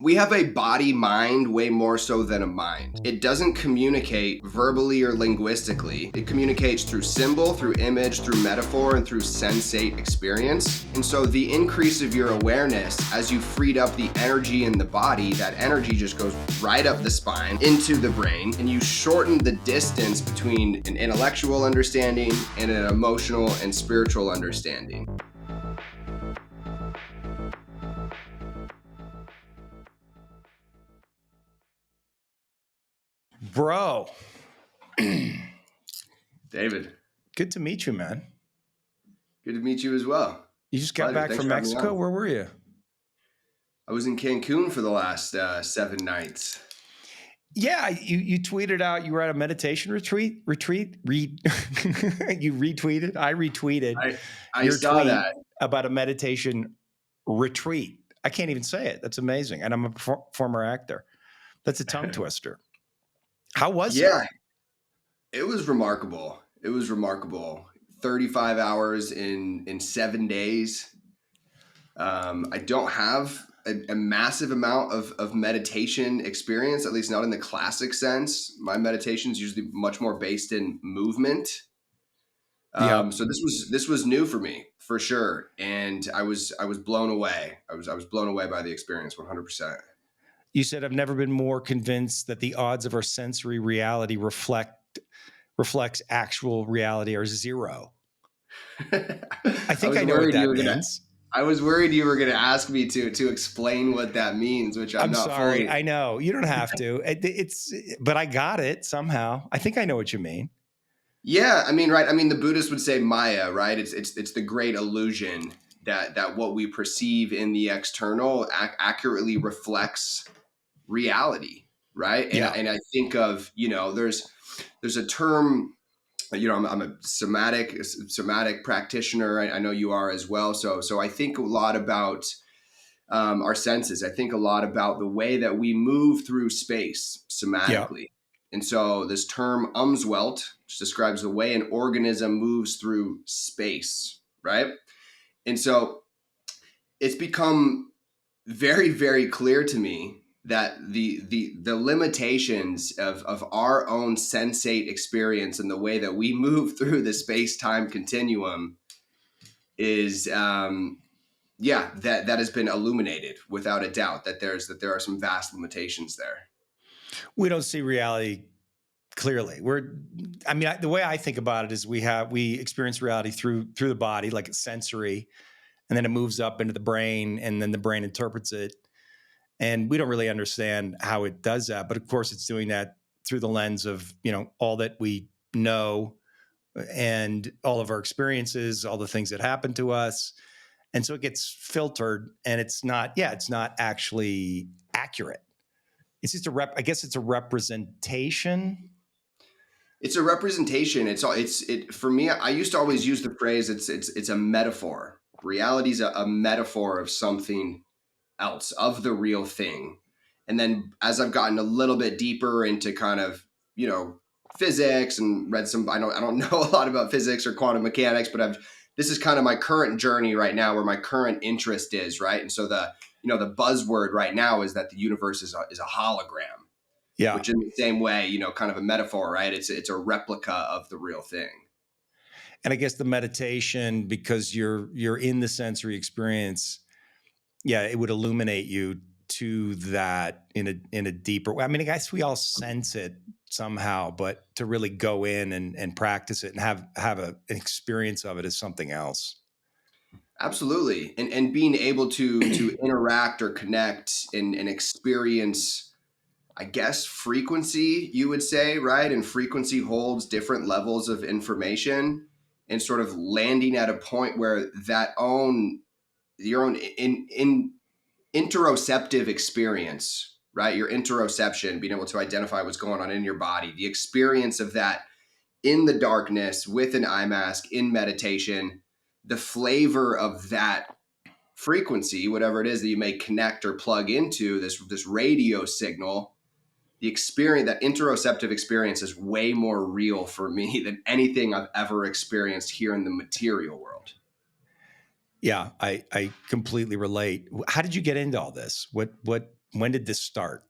We have a body mind way more so than a mind. It doesn't communicate verbally or linguistically. It communicates through symbol, through image, through metaphor, and through sensate experience. And so the increase of your awareness as you freed up the energy in the body, that energy just goes right up the spine into the brain, and you shorten the distance between an intellectual understanding and an emotional and spiritual understanding. Bro. David. Good to meet you, man. Good to meet you as well. You just got back from Mexico? Where were you? I was in Cancun for the last 7 nights. Yeah, you tweeted out you were at a meditation retreat. You retweeted. I retweeted. I saw that about a meditation retreat. I can't even say it. That's amazing. And I'm a former actor. That's a tongue twister. How was it? Yeah, it was remarkable. 35 hours in 7 days. I don't have a massive amount of meditation experience, at least not in the classic sense. My meditation is usually much more based in movement. So this was new for me for sure, and I was blown away. I was blown away by the experience, 100%. You said, I've never been more convinced that the odds of our sensory reality reflects actual reality are zero. I think I know what that means. I was worried you were going to ask me to explain what that means, which I'm not sorry. Fully... I know you don't have to. But I got it somehow. I think I know what you mean. Yeah, I mean, right. I mean, the Buddhists would say Maya, right? It's the great illusion that what we perceive in the external accurately reflects reality, right? And I think of, there's a term. I'm a somatic practitioner. I know you are as well. So I think a lot about our senses. I think a lot about the way that we move through space somatically. Yeah. And so this term Umswelt, which describes the way an organism moves through space, right? And so it's become very, very clear to me that the limitations of our own sensate experience and the way that we move through the space-time continuum is that has been illuminated without a doubt, that there are some vast limitations there. We don't see reality clearly. The way I think about it is we experience reality through the body, like it's sensory, and then it moves up into the brain, and then the brain interprets it. And we don't really understand how it does that. But of course, it's doing that through the lens of, all that we know and all of our experiences, all the things that happen to us. And so it gets filtered, and it's not actually accurate. It's just I guess it's a representation. It's a representation. For me, I used to always use the phrase, it's a metaphor. Reality is a metaphor of something else, of the real thing. And then as I've gotten a little bit deeper into kind of, physics and read some, I don't know a lot about physics or quantum mechanics, but this is kind of my current journey right now, where my current interest is, right? And so the buzzword right now is that the universe is a hologram. Yeah. Which in the same way, kind of a metaphor, right? It's a replica of the real thing. And I guess the meditation, because you're in the sensory experience, it would illuminate you to that in a deeper way. I mean, I guess we all sense it somehow, but to really go in and practice it and have an experience of it is something else. Absolutely. And being able to interact or connect and experience, I guess, frequency, you would say, right? And frequency holds different levels of information, and sort of landing at a point where your own interoceptive experience, right? Your interoception, being able to identify what's going on in your body, the experience of that in the darkness with an eye mask in meditation, the flavor of that frequency, whatever it is that you may connect or plug into this radio signal, the experience, that interoceptive experience, is way more real for me than anything I've ever experienced here in the material world. Yeah, I completely relate. How did you get into all this? What when did this start?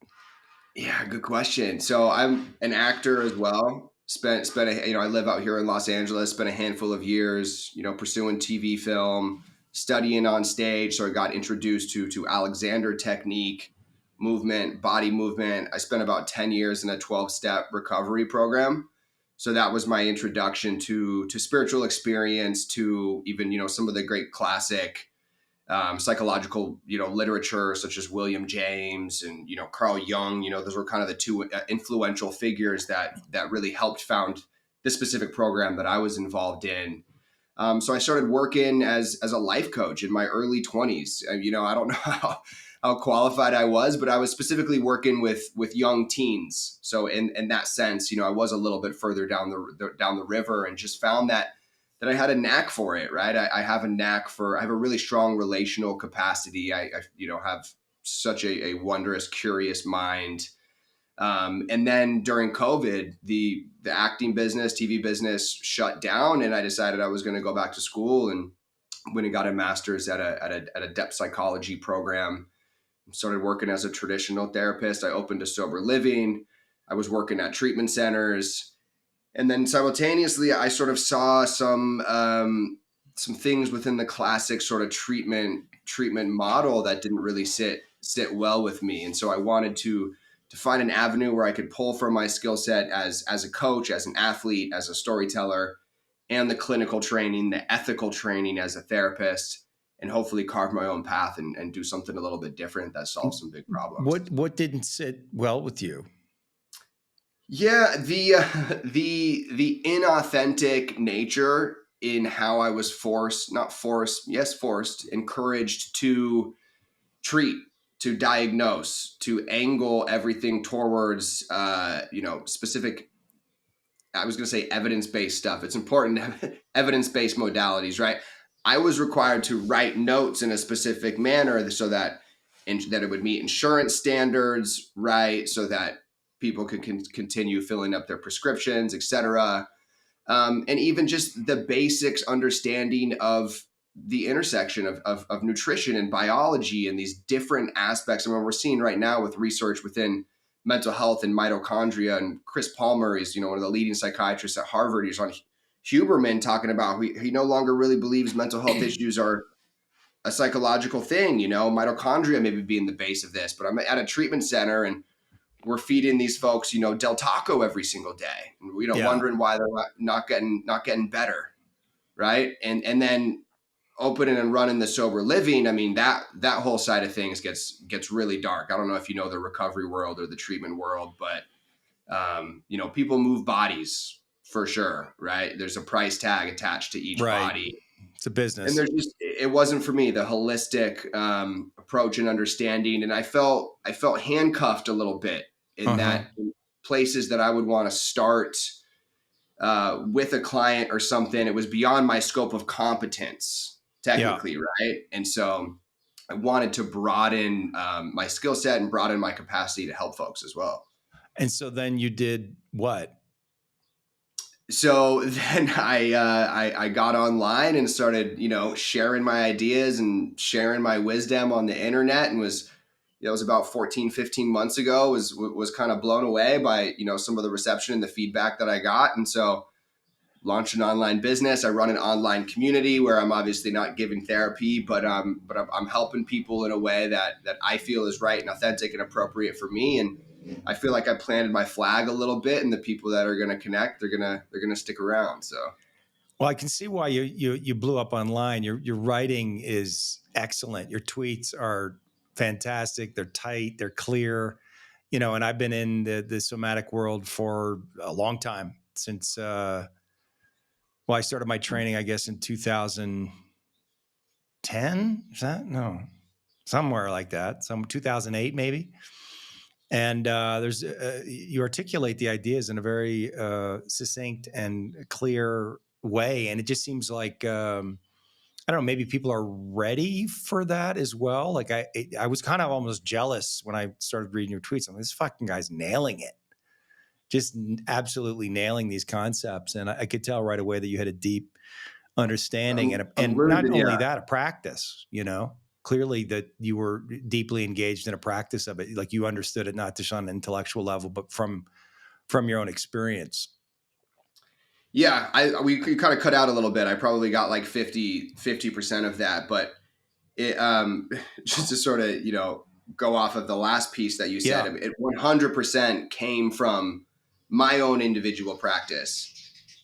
Yeah, good question. So I'm an actor as well. Spent a, I live out here in Los Angeles. Spent a handful of years, pursuing TV, film, studying on stage. So I got introduced to Alexander technique, movement, body movement. I spent about 10 years in a 12-step recovery program. So that was my introduction to spiritual experience, to even some of the great classic psychological, literature such as William James and Carl Jung. Those were kind of the two influential figures that really helped found this specific program that I was involved in. So I started working as a life coach in my early 20s. I don't know how qualified I was, but I was specifically working with young teens. So in that sense, I was a little bit further down the river, and just found that I had a knack for it, right? I have a knack I have a really strong relational capacity. I have such a wondrous, curious mind. And then during COVID, the acting business, TV business shut down, and I decided I was going to go back to school, and went and got a master's at a depth psychology program. Started working as a traditional therapist. I opened a sober living. I was working at treatment centers. And then simultaneously, I sort of saw some things within the classic sort of treatment model that didn't really sit well with me. And so I wanted to find an avenue where I could pull from my skill set as a coach, as an athlete, as a storyteller, and the clinical training, the ethical training as a therapist, and hopefully carve my own path and do something a little bit different that solves some big problems. What didn't sit well with you? Yeah, the inauthentic nature in how I was encouraged to treat, to diagnose, to angle everything towards specific. I was going to say evidence-based stuff. It's important to have evidence-based modalities, right? I was required to write notes in a specific manner so that it would meet insurance standards, right? So that people could continue filling up their prescriptions, et cetera. And even just the basics understanding of the intersection of nutrition and biology and these different aspects. I mean, we're seeing right now with research within mental health and mitochondria, and Chris Palmer is, one of the leading psychiatrists at Harvard. He's on Huberman talking about he no longer really believes mental health issues are a psychological thing. Mitochondria maybe being the base of this. But I'm at a treatment center, and we're feeding these folks, Del Taco every single day, and wondering why they're not getting better, right? And then opening and running the sober living. I mean, that whole side of things gets really dark. I don't know if you know the recovery world or the treatment world, but people move bodies for sure, right? There's a price tag attached to each body. It's a business. And it wasn't for me, the holistic approach and understanding. And I felt handcuffed a little bit in that in places that I would want to start with a client or something. It was beyond my scope of competence, technically, right? And so I wanted to broaden my skill set and broaden my capacity to help folks as well. And so then you did what? So then I got online and started, sharing my ideas and sharing my wisdom on the internet, and was about 14, 15 months ago, was kind of blown away by, some of the reception and the feedback that I got. And so launched an online business. I run an online community where I'm obviously not giving therapy, but I'm helping people in a way that I feel is right and authentic and appropriate for me. And I feel like I planted my flag a little bit, and the people that are going to connect, they're going to stick around. So, well, I can see why you blew up online. Your writing is excellent. Your tweets are fantastic. They're tight. They're clear. And I've been in the somatic world for a long time, since I started my training, I guess, in 2010. Is that? No, somewhere like that. 2008 maybe. And you articulate the ideas in a very succinct and clear way, and it just seems like I don't know, maybe people are ready for that as well. Like I was kind of almost jealous when I started reading your tweets. I'm like, this fucking guy's nailing it, just absolutely nailing these concepts, and I could tell right away that you had a deep understanding and not only that, a practice. clearly that you were deeply engaged in a practice of it. Like you understood it not just on an intellectual level, but from your own experience. Yeah, we kind of cut out a little bit. I probably got like 50% of that, but it just to sort of, go off of the last piece that you said, Yeah. it 100% came from my own individual practice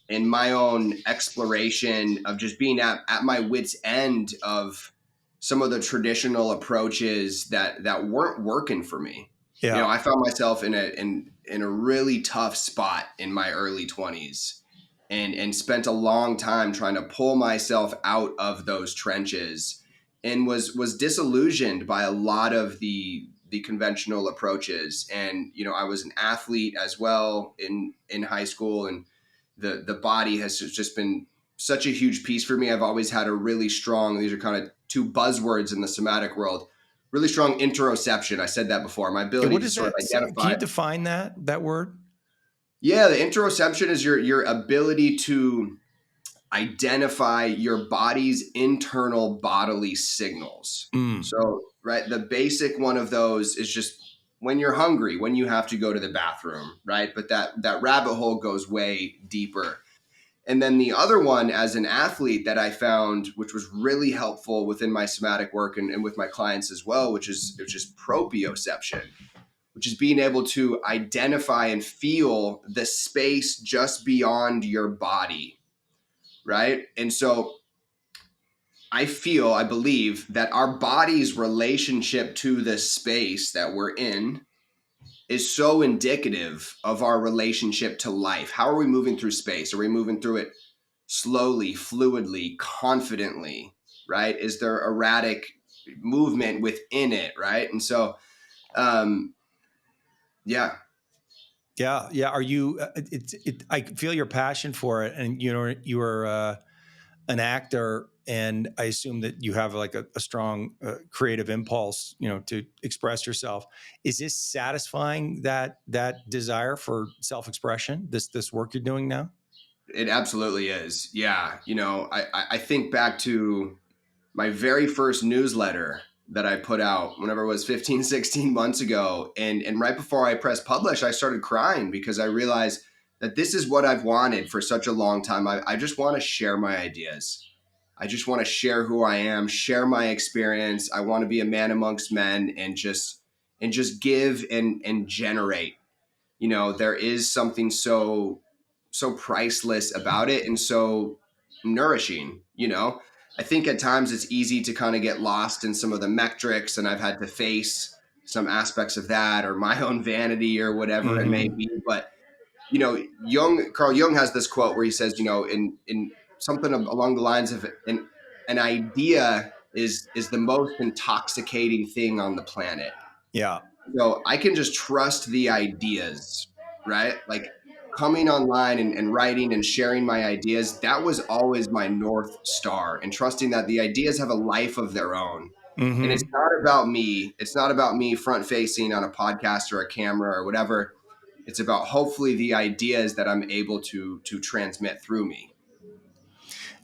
and my own exploration of just being at my wit's end of some of the traditional approaches that weren't working for me. Yeah. I found myself in a really tough spot in my early 20s and spent a long time trying to pull myself out of those trenches and was disillusioned by a lot of the conventional approaches. And I was an athlete as well in high school, and the body has just been such a huge piece for me. I've always had a really strong, these are kind of two buzzwords in the somatic world, really strong interoception. I said that before. My ability What to is sort of that? Can identify. you define that word? Yeah, the interoception is your ability to identify your body's internal bodily signals. Mm. So, right, the basic one of those is just when you're hungry, when you have to go to the bathroom, right? But that rabbit hole goes way deeper. And then the other one, as an athlete, that I found, which was really helpful within my somatic work and with my clients as well, which is proprioception, which is being able to identify and feel the space just beyond your body, right? And so I believe that our body's relationship to the space that we're in is so indicative of our relationship to life. How are we moving through space? Are we moving through it slowly, fluidly, confidently, right? Is there erratic movement within it, right? And so, um, yeah. Yeah. Are you? I feel your passion for it, and you are an actor, and I assume that you have like a strong creative impulse, to express yourself. Is this satisfying that desire for self-expression? This work you're doing now? It absolutely is. Yeah. I think back to my very first newsletter that I put out whenever it was 15, 16 months ago. And right before I pressed publish, I started crying because I realized that this is what I've wanted for such a long time. I just want to share my ideas. I just want to share who I am, share my experience. I want to be a man amongst men and just give and generate. There is something so priceless about it and so nourishing. I think at times it's easy to kind of get lost in some of the metrics, and I've had to face some aspects of that or my own vanity or whatever it may Mm-hmm. be. But Carl Jung has this quote where he says, in something along the lines of an idea is the most intoxicating thing on the planet. Yeah. So I can just trust the ideas, right? Like coming online and writing and sharing my ideas, that was always my North Star, and trusting that the ideas have a life of their own. And it's Mm-hmm. not about me. It's not about me front facing on a podcast or a camera or whatever. It's about hopefully the ideas that I'm able to transmit through me.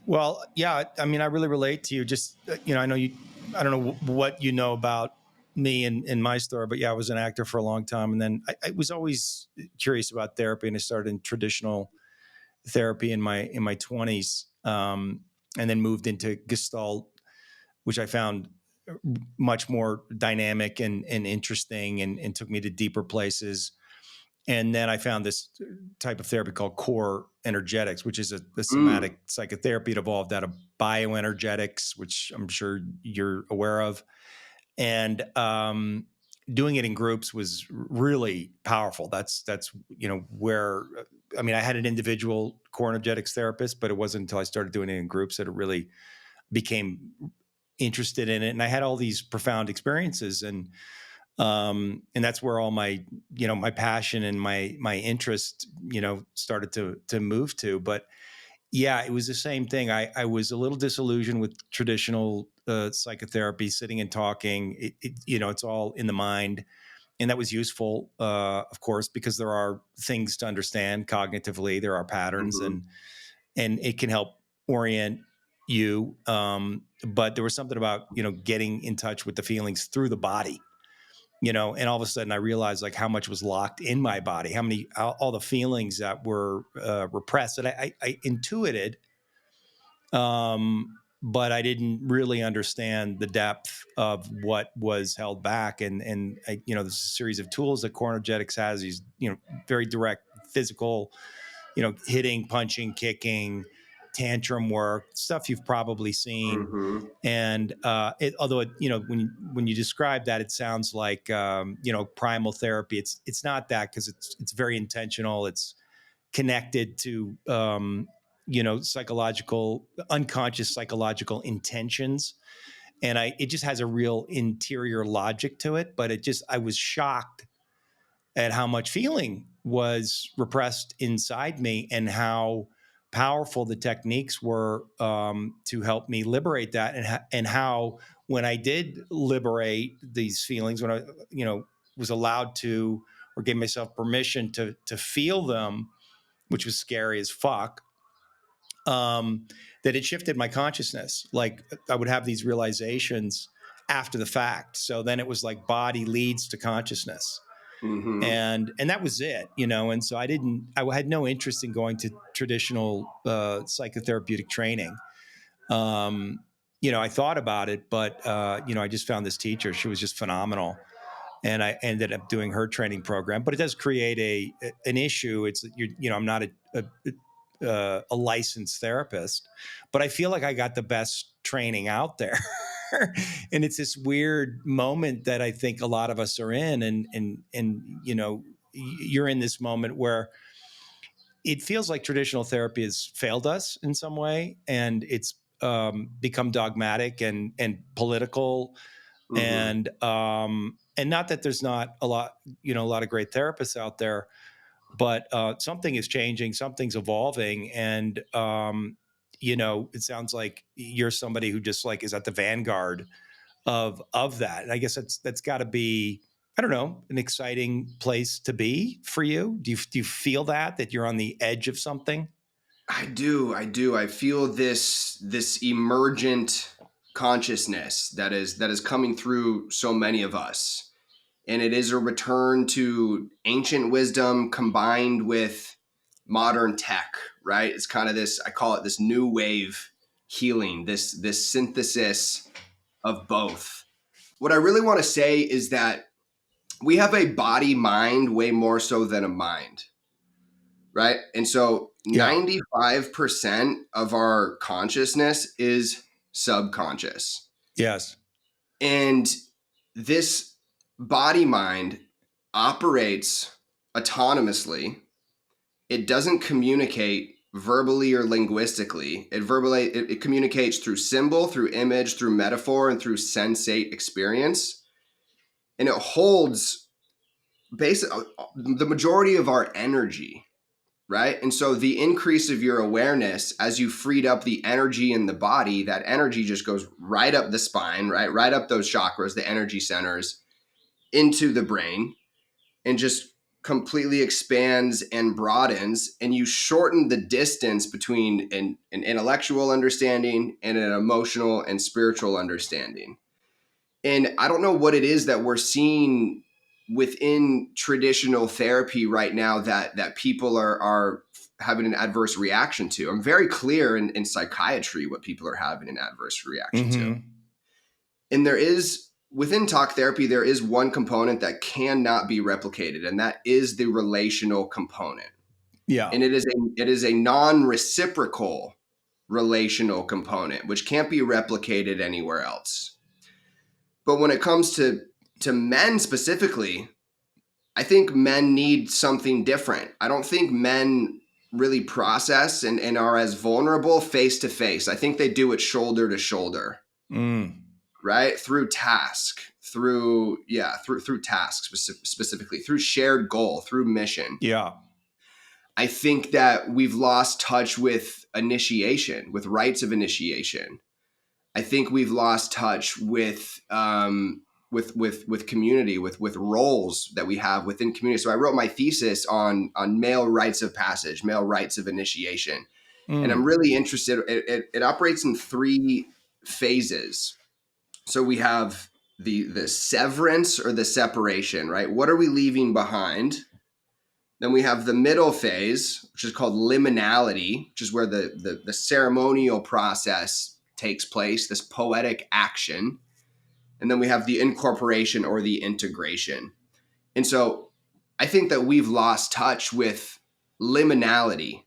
Well, yeah. I mean, I really relate to you. Just I know you. I don't know what you know about me and my story, but yeah, I was an actor for a long time, and then I was always curious about therapy, and I started in traditional therapy in my 20s, and then moved into Gestalt, which I found much more dynamic and interesting, and took me to deeper places. And then I found this type of therapy called core energetics, which is a Mm, somatic psychotherapy. It evolved out of bioenergetics, which I'm sure you're aware of. And doing it in groups was really powerful. That's where, I mean, I had an individual core energetics therapist, but it wasn't until I started doing it in groups that it really became interested in it. And I had all these profound experiences, and that's where all my my passion and my interest started to move to. But yeah, it was the same thing. I was a little disillusioned with traditional psychotherapy, sitting and talking. It's all in the mind, and that was useful, of course, because there are things to understand cognitively. There are patterns, mhm. and it can help orient you. But there was something about, getting in touch with the feelings through the body, and all of a sudden I realized like how much was locked in my body, how many, all the feelings that were repressed that I intuited, but I didn't really understand the depth of what was held back. And there's a series of tools that core energetics has, these, very direct physical, hitting, punching, kicking, tantrum work, stuff you've probably seen. Mm-hmm. And although when you describe that, it sounds like primal therapy. It's not that, because it's very intentional. It's connected to unconscious psychological intentions, and it just has a real interior logic to it. But I was shocked at how much feeling was repressed inside me, and how powerful the techniques were to help me liberate that, and how when I did liberate these feelings, when I was allowed to, or gave myself permission to feel them, which was scary as fuck, that it shifted my consciousness. Like I would have these realizations after the fact. So then it was like body leads to consciousness. Mm-hmm. And that was it, and so I had no interest in going to traditional psychotherapeutic training. I thought about it, but I just found this teacher. She was just phenomenal, and I ended up doing her training program. But it does create an issue. It's I'm not a licensed therapist, but I feel like I got the best training out there. And it's this weird moment that I think a lot of us are in, and you're in this moment where it feels like traditional therapy has failed us in some way, and it's become dogmatic and political, Mm-hmm. and not that there's not a lot of great therapists out there, but something is changing, something's evolving, and it sounds like you're somebody who just like is at the vanguard of that. And I guess that's got to be, I don't know, an exciting place to be for you. Do you feel that you're on the edge of something? I do. I feel this emergent consciousness that is coming through so many of us. And it is a return to ancient wisdom combined with modern tech, right? It's kind of this, I call it this new wave healing, this synthesis of both. What I really want to say is that we have a body mind way more so than a mind, right? And so Yeah. 95% of our consciousness is subconscious. Yes. And this body mind operates autonomously. It doesn't communicate verbally or linguistically. It communicates through symbol, through image, through metaphor, and through sensate experience. And it holds basically the majority of our energy, right? And so the increase of your awareness as you freed up the energy in the body, that energy just goes right up the spine, right? Right up those chakras, the energy centers, into the brain, and just completely expands and broadens. And you shorten the distance between an intellectual understanding and an emotional and spiritual understanding. And I don't know what it is that we're seeing within traditional therapy right now that people are having an adverse reaction to. I'm very clear in psychiatry what people are having an adverse reaction to. Mm-hmm. And there is, within talk therapy, there is one component that cannot be replicated, and that is the relational component. Yeah. And it is a non-reciprocal relational component, which can't be replicated anywhere else. But when it comes to men specifically, I think men need something different. I don't think men really process and are as vulnerable face to face. I think they do it shoulder to shoulder, Mm. right? Through task, through tasks specifically, through shared goal, through mission. Yeah. I think that we've lost touch with initiation, with rites of initiation. I think we've lost touch with community, with roles that we have within community. So I wrote my thesis on male rites of passage, male rites of initiation, And I'm Mm. really interested. It operates in three phases. So we have the severance or the separation, right? What are we leaving behind? Then we have the middle phase, which is called liminality, which is where the ceremonial process takes place, this poetic action. And then we have the incorporation or the integration. And so I think that we've lost touch with liminality,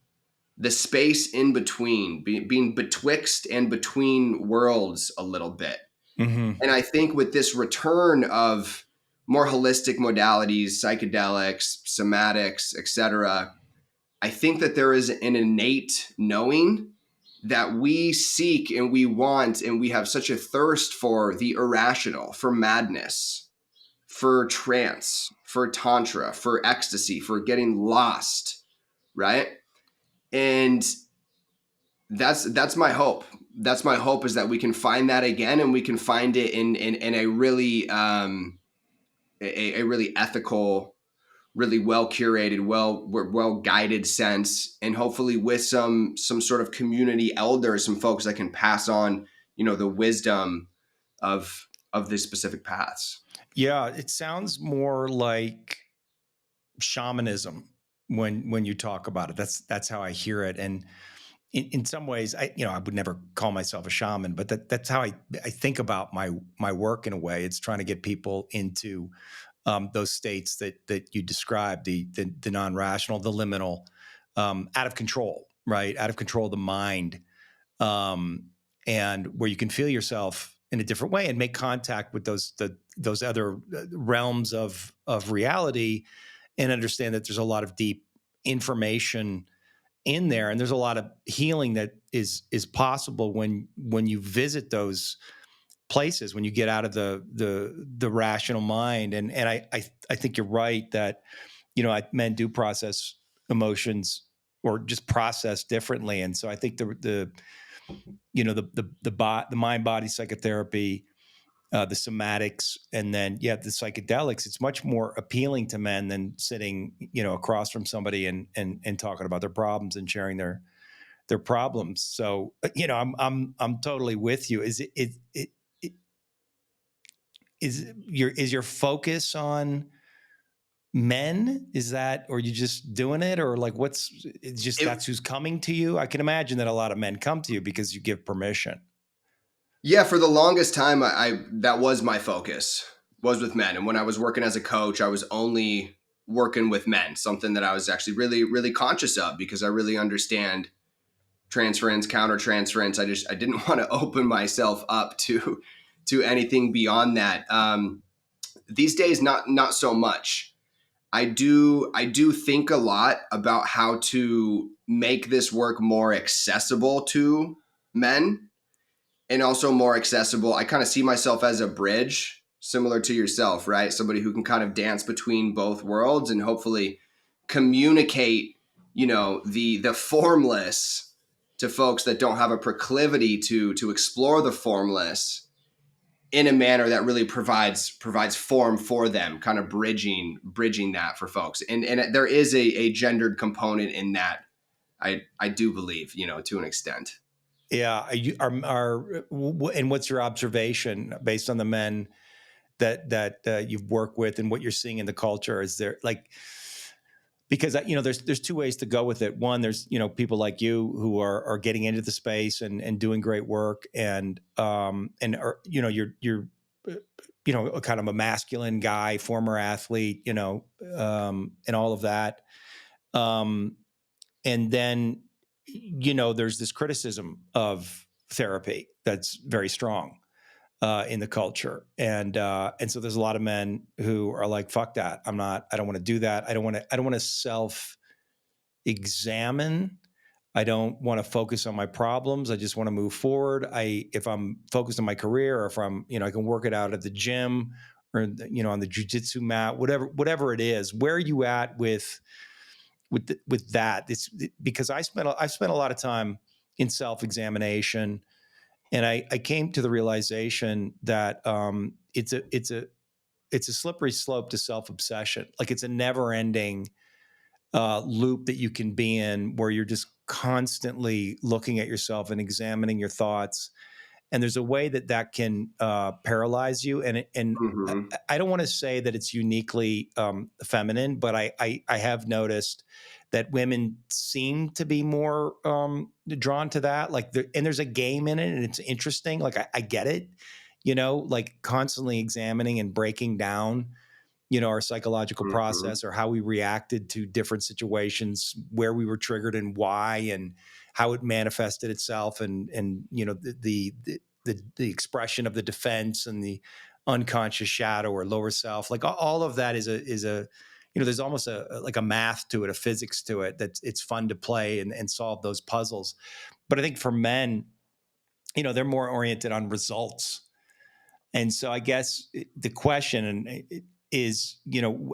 the space in between, being betwixt and between worlds a little bit. Hmm. And I think with this return of more holistic modalities, psychedelics, somatics, etc., I think that there is an innate knowing that we seek and we want, and we have such a thirst for the irrational, for madness, for trance, for tantra, for ecstasy, for getting lost, right? And that's my hope. That's my hope, is that we can find that again, and we can find it in a really a really ethical, really well curated, well guided sense, and hopefully with some sort of community elders, some folks that can pass on, the wisdom of these specific paths. Yeah, it sounds more like shamanism when you talk about it. That's how I hear it. And in some ways, I would never call myself a shaman, but that's how I think about my work in a way. It's trying to get people into those states that you described, the non-rational, the liminal, out of control, right? Out of control of the mind, um, and where you can feel yourself in a different way and make contact with those other realms of reality, and understand that there's a lot of deep information in there, and there's a lot of healing that is possible when you visit those places, when you get out of the rational mind. And I think you're right that men do process emotions, or just process differently. And so I think the mind body psychotherapy, the somatics, and then the psychedelics, it's much more appealing to men than sitting across from somebody and talking about their problems and sharing their problems. So I'm totally with you. It is your focus on men? Is that, or you just doing it, or like it's just It, that's who's coming to you? I can imagine that a lot of men come to you because you give permission. yeah, for the longest time, I that was my focus, was with men. And when I was working as a coach, I was only working with men, something that I was actually really, really conscious of, because I really understand transference, countertransference. I didn't want to open myself up to anything beyond that. These days, not so much. I do think a lot about how to make this work more accessible to men, and also more accessible. I kind of see myself as a bridge, similar to yourself, right? Somebody who can kind of dance between both worlds and hopefully communicate, the formless to folks that don't have a proclivity to explore the formless in a manner that really provides form for them, kind of bridging that for folks. And there is a gendered component in that. I do believe, to an extent. Yeah. And what's your observation based on the men that you've worked with and what you're seeing in the culture? Is there like, because there's two ways to go with it. One, there's people like you who are getting into the space and doing great work, and are, you're a kind of a masculine guy, former athlete, and all of that. Um, and then there's this criticism of therapy that's very strong in the culture, and so there's a lot of men who are like, fuck that, I don't want to do that, I don't want to self examine. I don't want to focus on my problems. I just want to move forward. If I'm focused on my career, or if I can work it out at the gym, or on the jujitsu mat, whatever it is. Where are you at with that? It's because I've spent a lot of time in self examination, and I came to the realization that it's a slippery slope to self obsession. Like, it's a never ending loop that you can be in where you're just constantly looking at yourself and examining your thoughts. And there's a way that can paralyze you. And Mm-hmm. I don't want to say that it's uniquely feminine, but I have noticed that women seem to be more drawn to that. Like, and there's a game in it, and it's interesting. Like, I get it, like constantly examining and breaking down, our psychological Mm-hmm. process or how we reacted to different situations, where we were triggered and why, and how it manifested itself, and the expression of the defense and the unconscious shadow or lower self. Like, all of that is a there's almost like a math to it, a physics to it, that it's fun to play and solve those puzzles. But I think for men, they're more oriented on results. And so I guess the question is,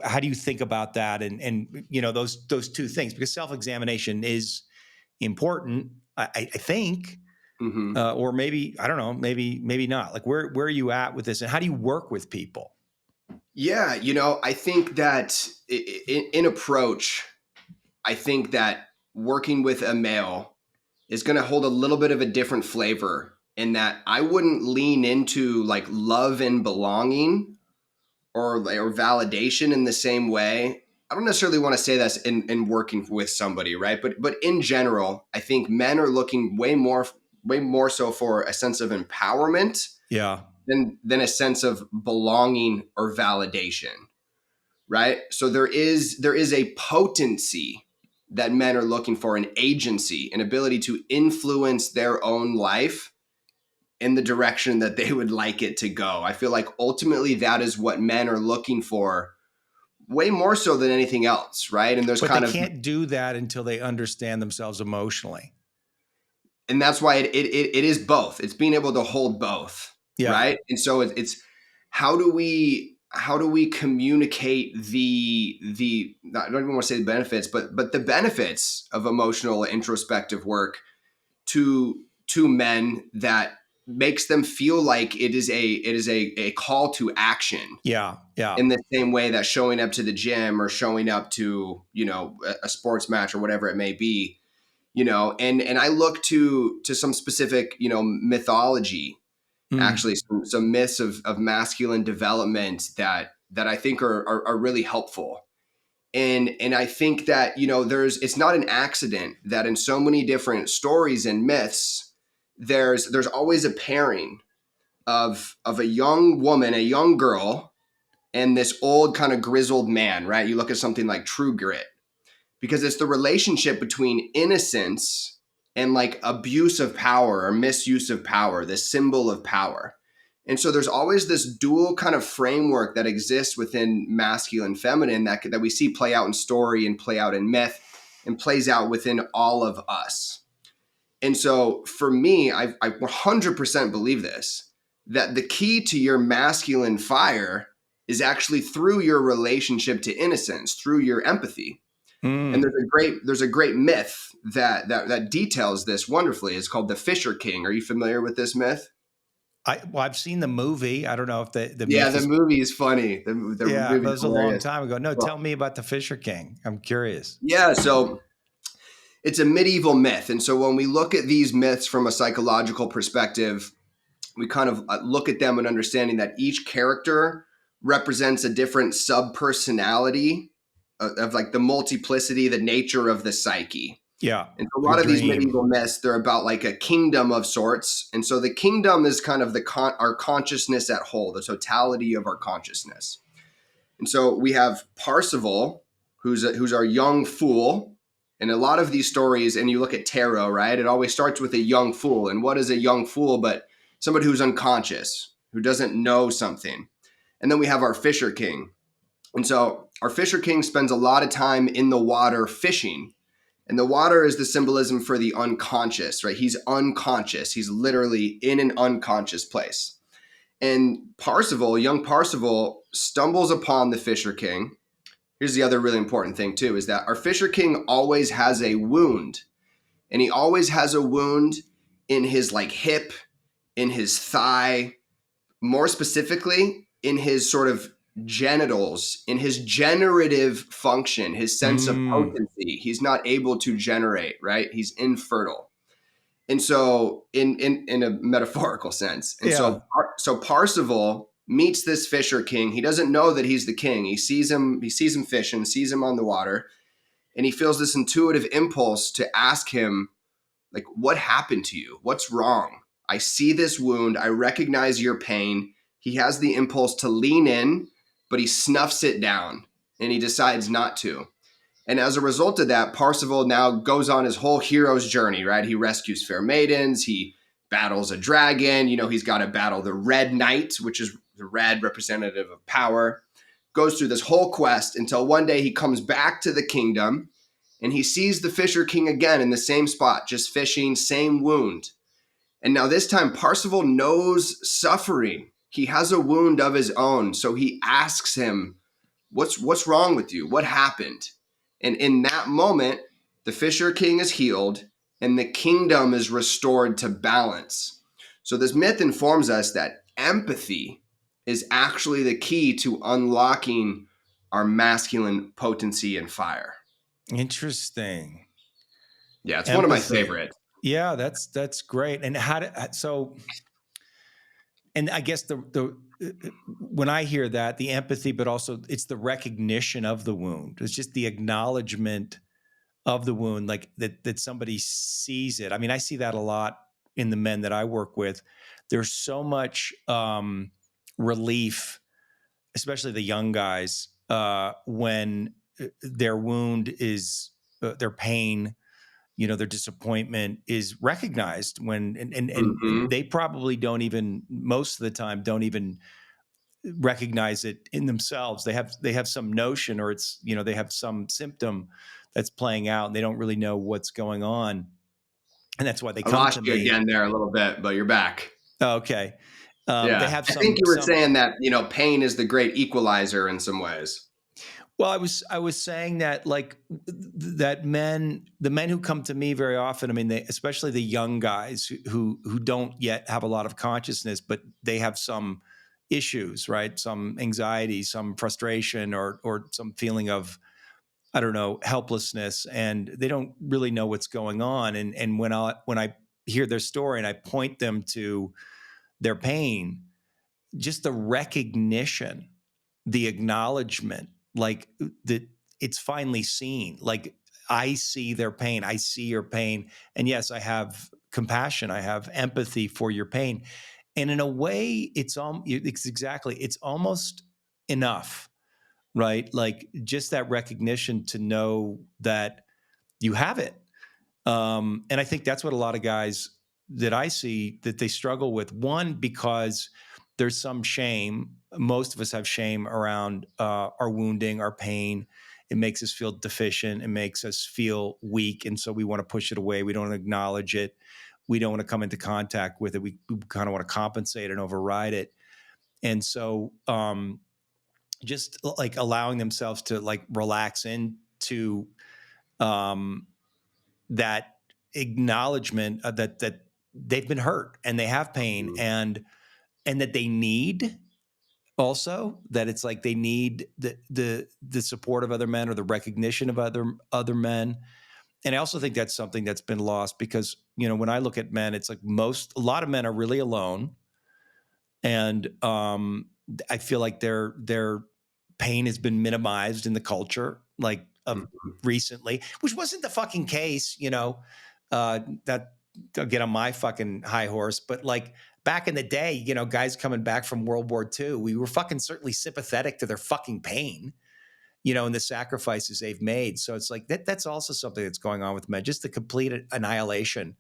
how do you think about that? And those two things, because self-examination is important, I think, Mm-hmm. or maybe, I don't know, maybe not. Like, where are you at with this, and how do you work with people? Yeah, I think that in approach, I think that working with a male is going to hold a little bit of a different flavor, in that I wouldn't lean into like love and belonging or validation in the same way. I don't necessarily want to say that's in working with somebody, right? But in general, I think men are looking way more so for a sense of empowerment Yeah. than a sense of belonging or validation, right? So there is a potency that men are looking for, an agency, an ability to influence their own life in the direction that they would like it to go. I feel like ultimately that is what men are looking for, way more so than anything else, right? And there's But they kind of, can't do that until they understand themselves emotionally. and that's why it is both. It's being able to hold both, Yeah. right? And so it's how do we communicate I don't even want to say the benefits, but the benefits of emotional introspective work to men, that makes them feel like it is a call to action, Yeah. Yeah. in the same way that showing up to the gym or showing up to a sports match or whatever it may be. And I look to some specific mythology, Mm. actually some myths of masculine development that I think are really helpful. And I think that it's not an accident that in so many different stories and myths, there's always a pairing of a young woman, a young girl, and this old kind of grizzled man, right? You look at something like True Grit, because it's the relationship between innocence and like abuse of power or misuse of power, this symbol of power. And so there's always this dual kind of framework that exists within masculine and feminine that we see play out in story and play out in myth and plays out within all of us. And so for me, I 100% believe this, that the key to your masculine fire is actually through your relationship to innocence, through your empathy. And Mm. there's a great myth that details this wonderfully. It's called the Fisher King. Are you familiar with this myth? I've seen the movie. I don't know if the Yeah, myth the is. movie is funny. The Yeah, but movie it is was a long hilarious. time ago. No, Well, tell me about the Fisher King. I'm curious. yeah, so it's a medieval myth. And so when we look at these myths from a psychological perspective, we kind of look at them and understanding that each character represents a different sub personality of like the multiplicity, the nature of the psyche. Yeah, And so a like a lot of these dream. medieval myths, they're about like a kingdom of sorts. And so the kingdom is kind of our consciousness at whole, the totality of our consciousness. And so we have Parzival, who's our young fool. And a lot of these stories, and you look at tarot, right? It always starts with a young fool. And what is a young fool but somebody who's unconscious, who doesn't know something? And then we have our Fisher King. And so our Fisher King spends a lot of time in the water fishing. And the water is the symbolism for the unconscious, right? He's unconscious. He's literally in an unconscious place. And Parzival, young Parzival, stumbles upon the Fisher King. Here's the other really important thing, too, is that our Fisher King always has a wound. And he always has a wound in his like hip, in his thigh, more specifically in his sort of genitals, in his generative function, his sense of Mm, potency, he's not able to generate, right? He's infertile. And so in a metaphorical sense. And yeah. so Parsifal meets this fisher king. He doesn't know that he's the king. He sees him fishing, sees him on the water, and he feels this intuitive impulse to ask him, like, what happened to you? What's wrong? I see this wound. I recognize your pain. He has the impulse to lean in, but he snuffs it down and he decides not to. And as a result of that, Parsifal now goes on his whole hero's journey, right? He rescues fair maidens. He battles a dragon. You know, he's got to battle the Red Knight, which is the red representative of power. Goes through this whole quest until one day he comes back to the kingdom and he sees the Fisher King again in the same spot, just fishing, same wound. And now this time, Parsifal knows suffering. He has a wound of his own. So he asks him, what's wrong with you? What happened? And in that moment, the Fisher King is healed and the kingdom is restored to balance. So this myth informs us that empathy is actually the key to unlocking our masculine potency and fire. Interesting. Yeah, it's one of my Empathy. favorites. Yeah, that's great. And and I guess the when I hear that, the empathy, but also it's the recognition of the wound. It's just the acknowledgement of the wound, like that somebody sees it. I mean, I see that a lot in the men that I work with. There's so much relief, especially the young guys, when their wound is their pain, their disappointment is recognized when, and Mm-hmm. they probably don't even, most of the time, don't even recognize it in themselves. They have some notion, or it's, they have some symptom that's playing out and they don't really know what's going on. And that's why they I come lost to you me. again there a little bit, but you're back. Okay. They Yeah. have I think some, you were saying that, pain is the great equalizer in some ways. well, I was saying that, like, that the men who come to me very often, I mean, especially the young guys who don't yet have a lot of consciousness, but they have some issues, right? Some anxiety, some frustration, or some feeling of, I don't know, helplessness, and they don't really know what's going on. And when I hear their story and I point them to their pain, just the recognition, the acknowledgement, like that it's finally seen. Like, I see their pain, I see your pain, and yes, I have compassion, I have empathy for your pain. And in a way, it's almost enough, right? Like, just that recognition to know that you have it. And I think that's what a lot of guys that I see, that they struggle with. One, because there's some shame. Most of us have shame around our wounding, our pain. It makes us feel deficient. It makes us feel weak. And so we want to push it away. We don't acknowledge it. We don't want to come into contact with it. We kind of want to compensate and override it. And so just like allowing themselves to, like, relax into um, that acknowledgement of that they've been hurt and they have pain, and that they need, also, that it's like they need the support of other men, or the recognition of other men. And I also think that's something that's been lost, because when I look at men, it's like a lot of men are really alone, and I feel like their pain has been minimized in the culture, like, of Mhm. recently, which wasn't the fucking case, that, don't get on my fucking high horse, but, like, back in the day, guys coming back from World War II, we were fucking certainly sympathetic to their fucking pain, and the sacrifices they've made. So it's like that's also something that's going on with men, just the complete annihilation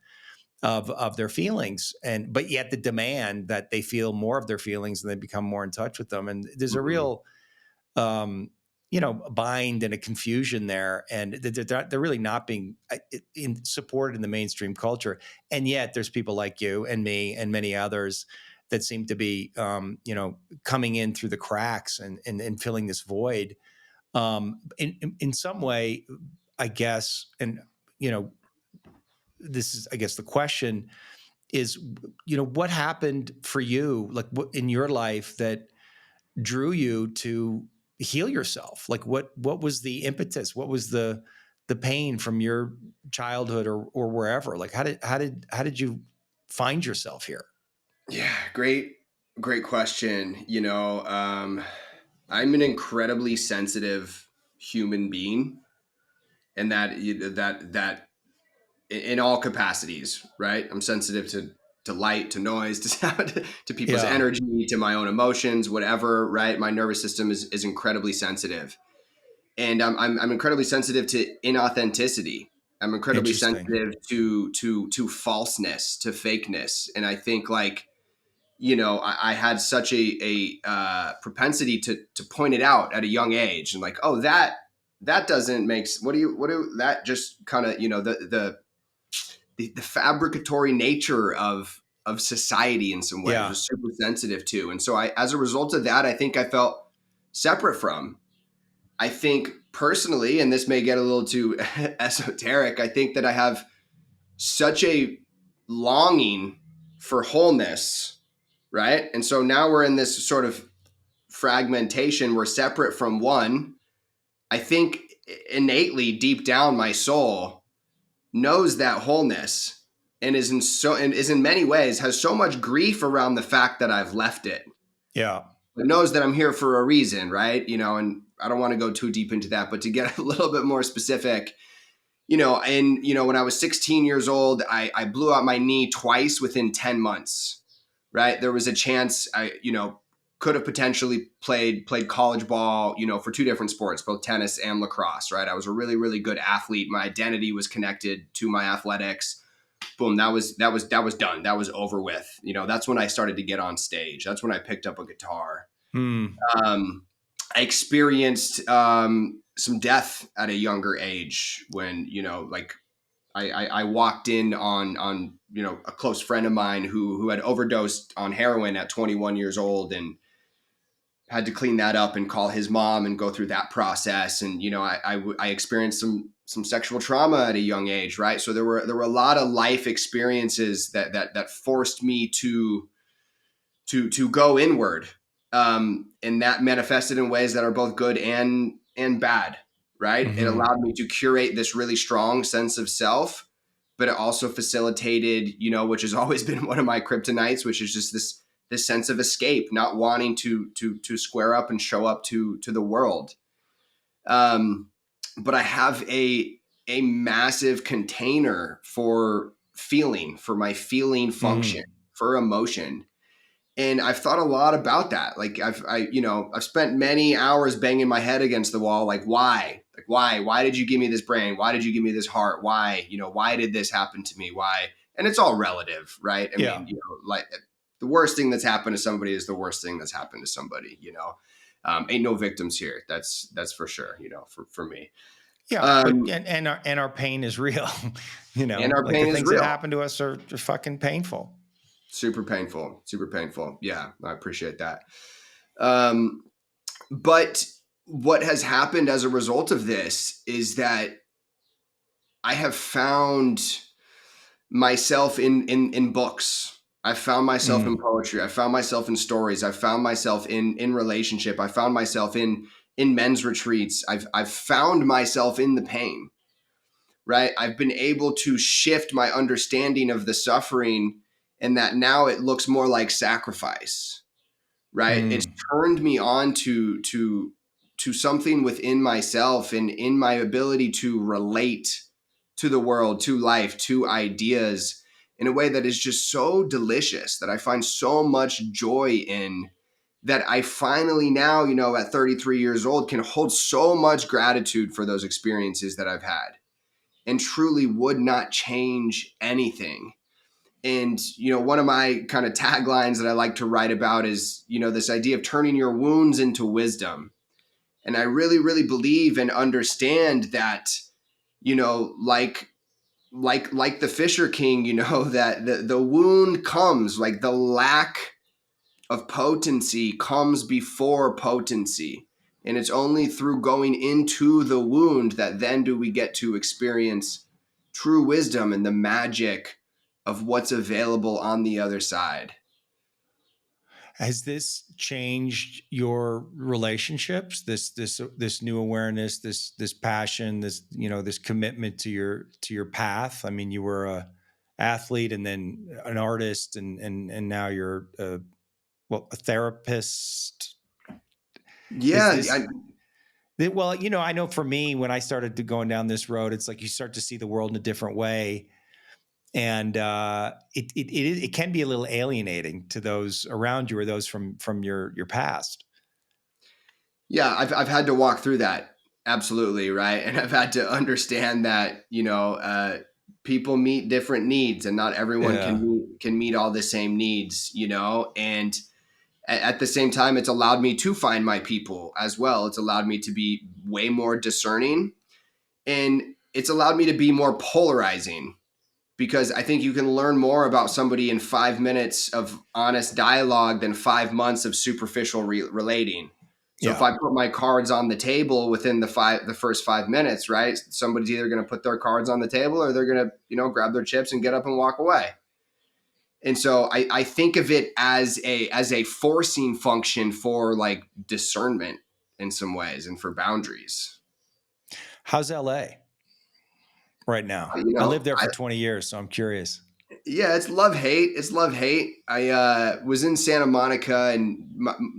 of their feelings, but yet the demand that they feel more of their feelings and they become more in touch with them. And there's a Mhm. real bind and a confusion there, and they're really not being supported in the mainstream culture. And yet there's people like you and me and many others that seem to be coming in through the cracks, and filling this void in some way, I guess. And this is, I guess, the question is, what happened for you, like, in your life, that drew you to heal yourself? Like what was the impetus? What was the pain from your childhood or wherever? Like how did you find yourself here? Yeah, great question. I'm an incredibly sensitive human being, and that in all capacities, right? I'm sensitive to light, to noise, to sound, to people's Yeah, energy, to my own emotions, whatever, right? My nervous system is incredibly sensitive. And I'm incredibly sensitive to inauthenticity. I'm incredibly interesting. sensitive to falseness, to fakeness. And I think like, I had such a propensity to point it out at a young age, and like, oh, that doesn't make, what do that just kind of, the fabricatory nature of society in some ways Yeah, was super sensitive to. And so as a result of that, I think I felt separate from. I think personally, and this may get a little too esoteric, I think that I have such a longing for wholeness, right? And so now we're in this sort of fragmentation. We're separate from one. I think innately deep down my soul knows that wholeness, and is in many ways has so much grief around the fact that I've left it. yeah, But knows that I'm here for a reason, right? And I don't want to go too deep into that, but to get a little bit more specific, when I was 16 years old, I blew out my knee twice within 10 months, right? There was a chance I, could have potentially played college ball, for two different sports, both tennis and lacrosse, right? I was a really, really good athlete. My identity was connected to my athletics. Boom, that was done. That was over with. That's when I started to get on stage. That's when I picked up a guitar. hmm. Um, I experienced some death at a younger age when, like I walked in on a close friend of mine who had overdosed on heroin at 21 years old, and had to clean that up and call his mom and go through that process. And I experienced some sexual trauma at a young age, right? So there were a lot of life experiences that forced me to go inward, and that manifested in ways that are both good and bad, right? It Hmm. allowed me to curate this really strong sense of self, but it also facilitated, which has always been one of my kryptonites, which is just this sense of escape, not wanting to square up and show up to the world. um, but I have a massive container for feeling, for my feeling function, Hmm. for emotion. And I've thought a lot about that. Like I've spent many hours banging my head against the wall. Like, why? Like, why did you give me this brain? Why did you give me this heart? Why, why did this happen to me? Why? And it's all relative, right? I Yeah, mean, like the worst thing that's happened to somebody is the worst thing that's happened to somebody. Ain't no victims here. That's for sure. For me. yeah. But Um, and our pain is real. and our Like the pain is things that real. happen to us are fucking painful. Super painful. Super painful. Yeah, I appreciate that. Um, But what has happened as a result of this is that I have found myself in books. I found myself in Mm. poetry. I found myself in stories. I found myself in relationship. I found myself in men's retreats. I've found myself in the pain, right? I've been able to shift my understanding of the suffering, and that now it looks more like sacrifice, right? It's Mm. turned me on to something within myself, and in my ability to relate to the world, to life, to ideas in a way that is just so delicious, that I find so much joy in, that I finally now, at 33 years old, can hold so much gratitude for those experiences that I've had, and truly would not change anything. And, one of my kind of taglines that I like to write about is, this idea of turning your wounds into wisdom. And I really, really believe and understand that, like the Fisher King, that the wound comes, like the lack of potency comes before potency. And it's only through going into the wound that then do we get to experience true wisdom and the magic of what's available on the other side. Has this changed your relationships? This new awareness, this passion, this commitment to your path. I mean, you were a athlete and then an artist, and now you're a therapist. Is Yeah, this well? I know for me, when I started going down this road, it's like you start to see the world in a different way. And it can be a little alienating to those around you or those from your past. yeah. I've had to walk through that, absolutely, right, and I've had to understand that people meet different needs, and not everyone Yeah. can meet all the same needs, and at the same time, it's allowed me to find my people as well. It's allowed me to be way more discerning, and it's allowed me to be more polarizing, because I think you can learn more about somebody in 5 minutes of honest dialogue than 5 months of superficial relating. So if Yeah. I put my cards on the table within the first 5 minutes, right, somebody's either going to put their cards on the table, or they're going to, grab their chips and get up and walk away. And so I think of it as a forcing function for like discernment in some ways, and for boundaries. How's LA right now? You I know, lived there I, for 20 years, so I'm curious. Yeah, it's love hate. It's love hate. I was in Santa Monica, and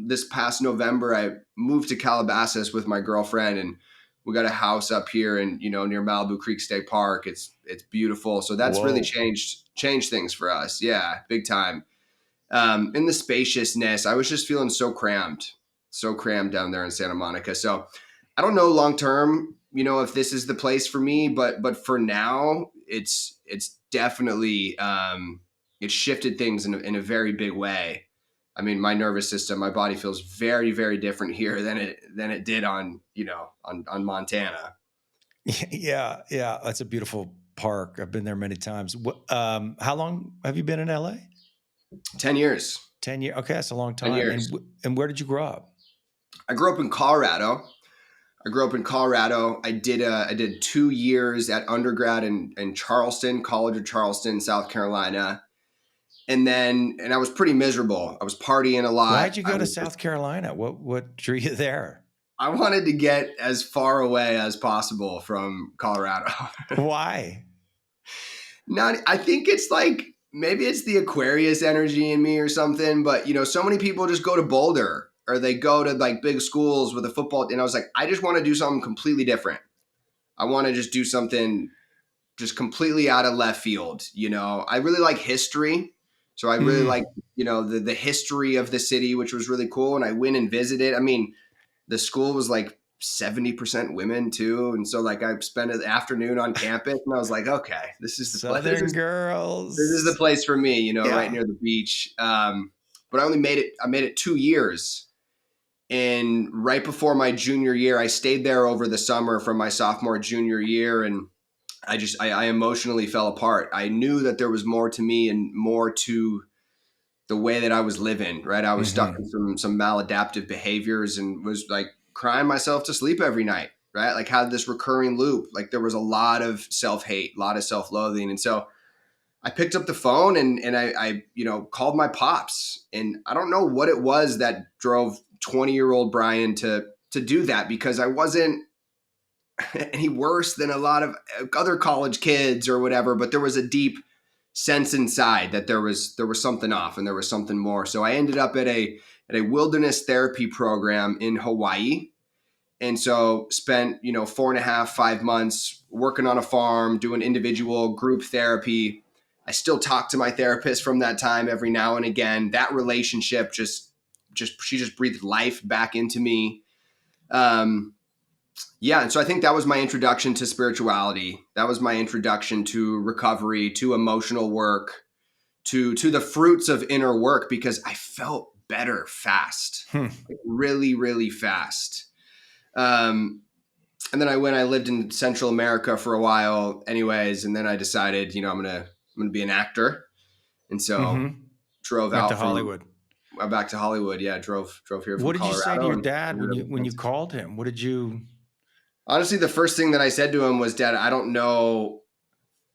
this past November, I moved to Calabasas with my girlfriend, and we got a house up here, and near Malibu Creek State Park. It's beautiful. So that's really Whoa. changed things for us. Yeah, big time. In the spaciousness, I was just feeling so crammed down there in Santa Monica. So I don't know long term, if this is the place for me, but for now, it's definitely it's shifted things in a very big way. I mean, my nervous system, my body feels very, very different here than it did on Montana. Yeah, yeah, that's a beautiful park. I've been there many times. How long have you been in LA? 10 years. 10 years. Okay, that's a long 10 time. years. And where did you grow up? I grew up in Colorado. I did 2 years at undergrad in Charleston, College of Charleston, South Carolina. And I was pretty miserable. I was partying a lot. Why'd you go to South Carolina? What drew you there? I wanted to get as far away as possible from Colorado. Why? I think it's like, maybe it's the Aquarius energy in me or something, but so many people just go to Boulder, or they go to like big schools with a football. And I was like, I just want to do something completely different. I want to just do something just completely out of left field. I really like history. So I really Mm. like, the history of the city, which was really cool. And I went and visited. I mean, the school was like 70% women too. And so like I spent an afternoon on campus, and I was like, okay, this is the place. Southern This is the girls. place for me, right Yeah. near the beach. But I made it 2 years. And right before my junior year, I stayed there over the summer from my sophomore, junior year. And I emotionally fell apart. I knew that there was more to me and more to the way that I was living, right? I was stuck Mm-hmm. in some maladaptive behaviors, and was like crying myself to sleep every night, right? Like had this recurring loop. Like there was a lot of self-hate, a lot of self-loathing. And so I picked up the phone, and I called my pops. And I don't know what it was that drove 20-year-old Brian to do that, because I wasn't any worse than a lot of other college kids or whatever, but there was a deep sense inside that there was something off, and there was something more. So I ended up at a wilderness therapy program in Hawaii. And so spent 4.5, 5 months working on a farm, doing individual group therapy. I still talk to my therapist from that time every now and again. That relationship she just breathed life back into me. Yeah, and so I think that was my introduction to spirituality. That was my introduction to recovery, to emotional work, to the fruits of inner work, because I felt better fast, Hmm. like really, really fast. Um, and then I lived in Central America for a while, anyways, and then I decided, I'm gonna be an actor, and so Mm-hmm. drove Went to out from Hollywood. back to Hollywood. Yeah, drove here from What did you say to Colorado, your and dad ended when up you in when you Kansas. called him? What did you? Honestly, the first thing that I said to him was, Dad, I don't know.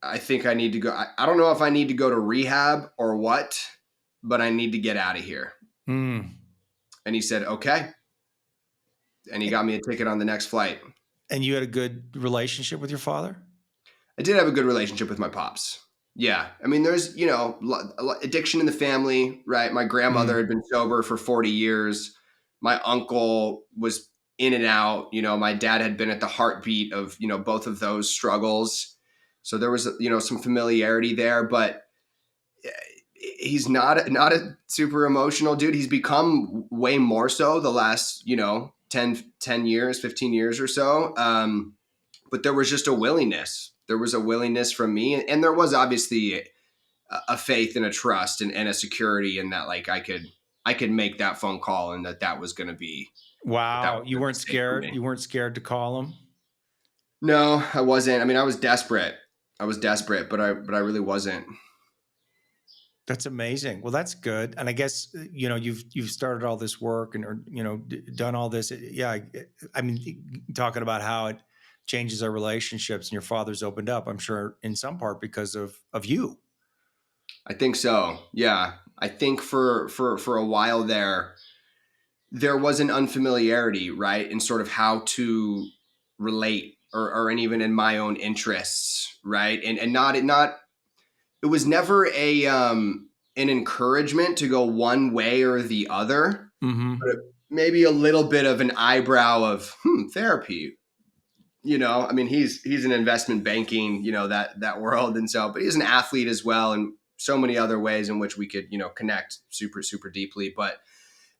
I think I don't know if I need to go to rehab or what, but I need to get out of here. Mm. And he said, okay. And he got me a ticket on the next flight. And you had a good relationship with your father? I did have a good relationship with my pops. Yeah. I mean, there's, addiction in the family, right? My grandmother Mm. had been sober for 40 years. My uncle was in and out. My dad had been at the heartbeat of, both of those struggles. So there was, some familiarity there, but he's not a super emotional dude. He's become way more so the last, 10 years, 15 years or so. But there was just a willingness. There was a willingness from me, and there was obviously a faith and a trust and a security in that, like I could make that phone call and that was going to be that Wow. was You going to weren't be safe for scared? me. You weren't scared to call him? No, I wasn't. I mean, I was desperate. But I really wasn't. That's amazing. Well, that's good. And I guess, you've started all this work and, or, done all this. Yeah. I mean, talking about how it changes our relationships and your father's opened up, I'm sure in some part because of you. I think so. Yeah, I think for a while there was an unfamiliarity, right, in sort of how to relate or even in my own interests, right, and not it was never a an encouragement to go one way or the other, Mm-hmm. but maybe a little bit of an eyebrow of therapy. I mean, he's in investment banking, that world, and so, but he's an athlete as well, and so many other ways in which we could, connect super deeply. But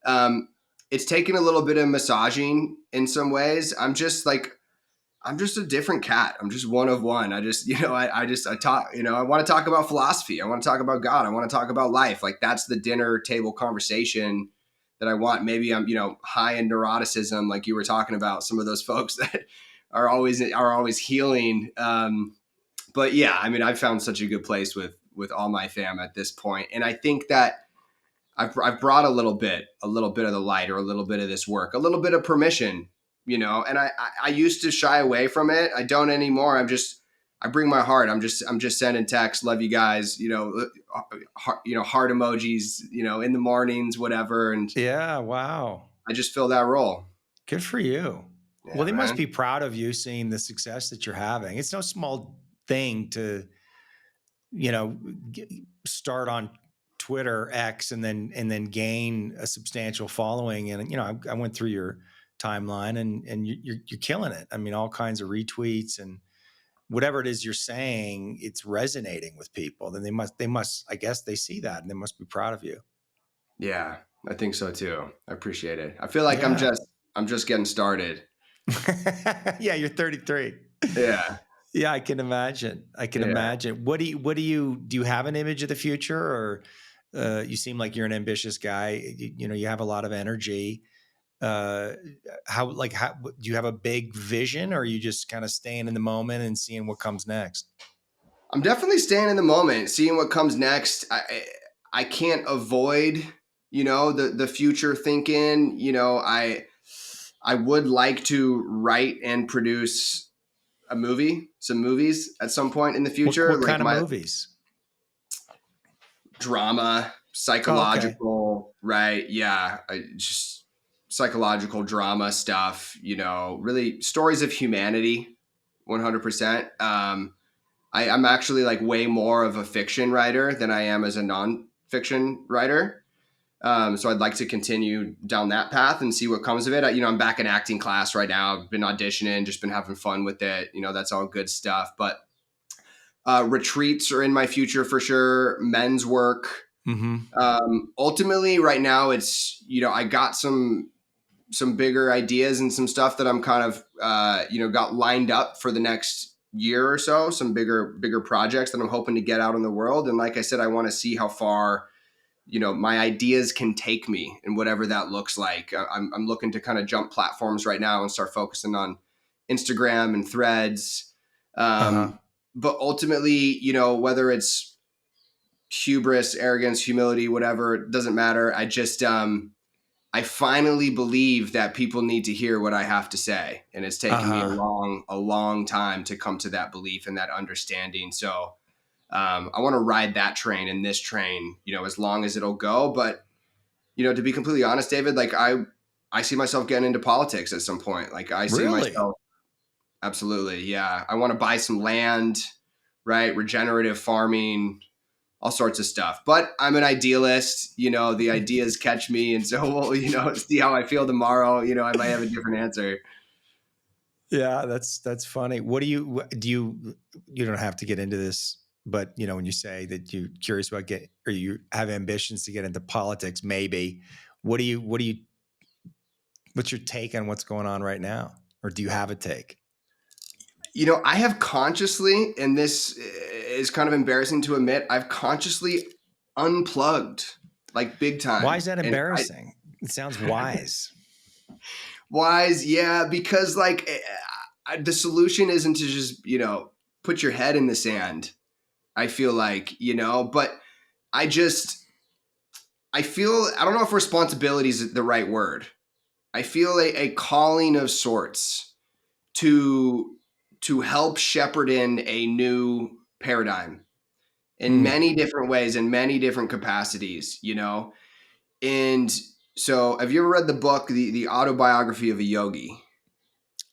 um, it's taken a little bit of massaging in some ways. I'm just a different cat. I'm just one of one. I just, I talk, I want to talk about philosophy. I want to talk about God. I want to talk about life. Like that's the dinner table conversation that I want. Maybe I'm, high in neuroticism, like you were talking about some of those folks that are always healing. But yeah, I mean, I've found such a good place with all my fam at this point. And I think that I've brought a little bit of the light or a little bit of this work, a little bit of permission, and I used to shy away from it. I don't anymore. I bring my heart. I'm just sending texts. Love you guys. Heart emojis, in the mornings, whatever. And Yeah. Wow. I just fill that role. Good for you. Well, Yeah, they must man. be proud of you seeing the success that you're having. It's no small thing to, you know, start on Twitter X and then gain a substantial following. And I went through your timeline and you're killing it. I mean, all kinds of retweets and whatever it is you're saying, it's resonating with people. Then they must, I guess they see that and they must be proud of you. Yeah, I think so too. I appreciate it. I feel like I'm Yeah. just getting started. Yeah, you're 33. Yeah. Yeah, I can imagine. I can Yeah. imagine. Do you have an image of the future, or you seem like you're an ambitious guy. You have a lot of energy. Uh, how do you have a big vision, or are you just kind of staying in the moment and seeing what comes next? I'm definitely staying in the moment, seeing what comes next. I can't avoid, the future thinking. I would like to write and produce some movies at some point in the What future, what like kind of my movies? drama, Oh, okay. psychological, right? Yeah, just psychological drama stuff. Really stories of humanity, 100%. I'm actually like way more of a fiction writer than I am as a nonfiction writer. So I'd like to continue down that path and see what comes of it. I'm back in acting class right now. I've been auditioning, just been having fun with it. That's all good stuff. But retreats are in my future for sure. Men's work. Mm-hmm. Ultimately, right now, it's I got some bigger ideas and some stuff that I'm kind of got lined up for the next year or so, some bigger projects that I'm hoping to get out in the world. And like I said, I want to see how far my ideas can take me and whatever that looks like. I'm looking to kind of jump platforms right now and start focusing on Instagram and Threads. Uh-huh. But ultimately, whether it's hubris, arrogance, humility, whatever, it doesn't matter. I finally believe that people need to hear what I have to say. And it's taken me Uh-huh. a long time to come to that belief and that understanding. So I want to ride that train and this train, as long as it'll go. But To be completely honest, David, like I see myself getting into politics at some point. Like I see Really? myself, absolutely, yeah. I want to buy some land, right? Regenerative farming, all sorts of stuff. But I'm an idealist. The ideas catch me, and so we'll, see how I feel tomorrow. I might have a different answer. Yeah, that's funny. What do you don't have to get into this, but when you say that you're curious about or you have ambitions to get into politics, maybe, what do you what's your take on what's going on right now? Or do you have a take? I have consciously, and this is kind of embarrassing to admit, I've consciously unplugged like big Why time. is that And embarrassing? It sounds wise. wise, yeah, because like the solution isn't to just, put your head in the sand. I feel like, but I just, I don't know if responsibility is the right word. I feel a calling of sorts to help shepherd in a new paradigm in Mm. many different ways, in many different capacities. And so, have you ever read the book, the autobiography of a yogi?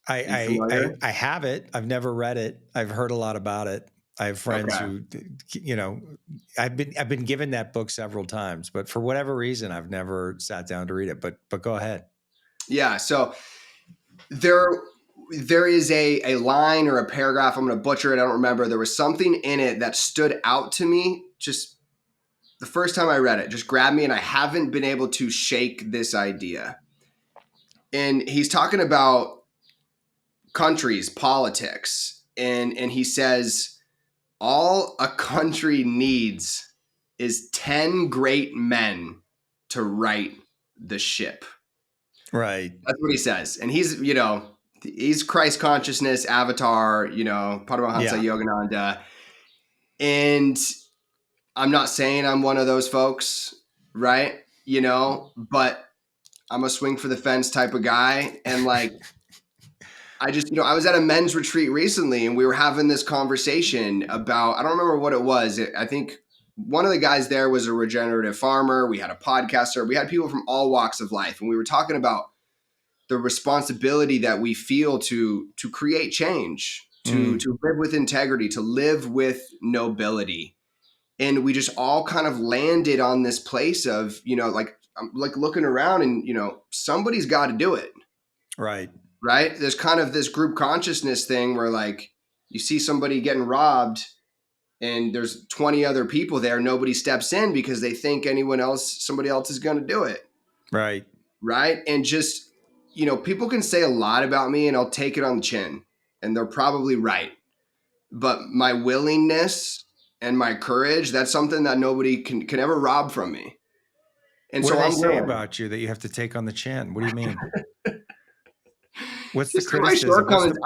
Are you familiar? I have it. I've never read it. I've heard a lot about it. I have friends Okay. who, you know, I've been given that book several times, but for whatever reason, I've never sat down to read it. But go ahead. Yeah. So there there is a line or a paragraph. I'm going to butcher it. I don't remember. There was something in it that stood out to me. Just the first time I read it, just grabbed me, and I haven't been able to shake this idea. And he's talking about countries, politics, and he says all a country needs is 10 great men to right the ship. Right. That's what he says. And he's Christ consciousness, avatar, Paramahansa Yeah. Yogananda. And I'm not saying I'm one of those folks, right? But I'm a swing for the fence type of guy. And like, I just, I was at a men's retreat recently, and we were having this conversation about, I don't remember what it was. I think one of the guys there was a regenerative farmer. We had a podcaster. We had people from all walks of life. And we were talking about the responsibility that we feel to create change, Mm. to live with integrity, to live with nobility. And we just all kind of landed on this place of, like, I'm like looking around, and, somebody's got to do it. Right. Right. There's kind of this group consciousness thing where, like, you see somebody getting robbed and there's 20 other people there. Nobody steps in because they think somebody else is going to do it. Right. Right. And just, people can say a lot about me, and I'll take it on the chin, and they're probably right. But my willingness and my courage, that's something that nobody can ever rob from me. And What do so they I'm say willing. about you that you have to take on the chin? What do you mean? What's the Just for my criticism? shortcomings,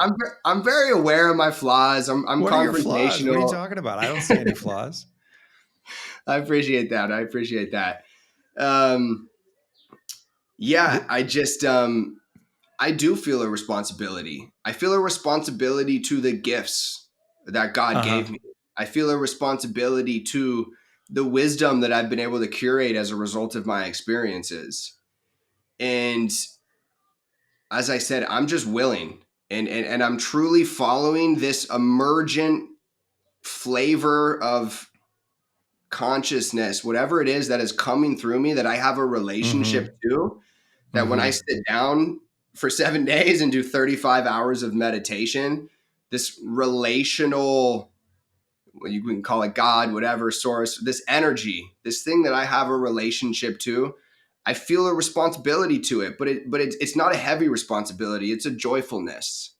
I'm very aware of my flaws. I'm What are your flaws? What are you confrontational. talking about? I don't see any flaws. I appreciate that. Um, yeah, What? I just I do feel a responsibility. I feel a responsibility to the gifts that God Uh-huh. gave me. I feel a responsibility to the wisdom that I've been able to curate as a result of my experiences. And as I said, I'm just willing, and I'm truly following this emergent flavor of consciousness, whatever it is that is coming through me that I have a Mm-hmm. relationship to, that when I Mm-hmm. sit down for 7 days and do 35 hours of meditation, this relational, well, you can call it God, whatever source, this energy, this thing that I have a relationship to, I feel a responsibility to it, but it's not a heavy responsibility. It's a joyfulness.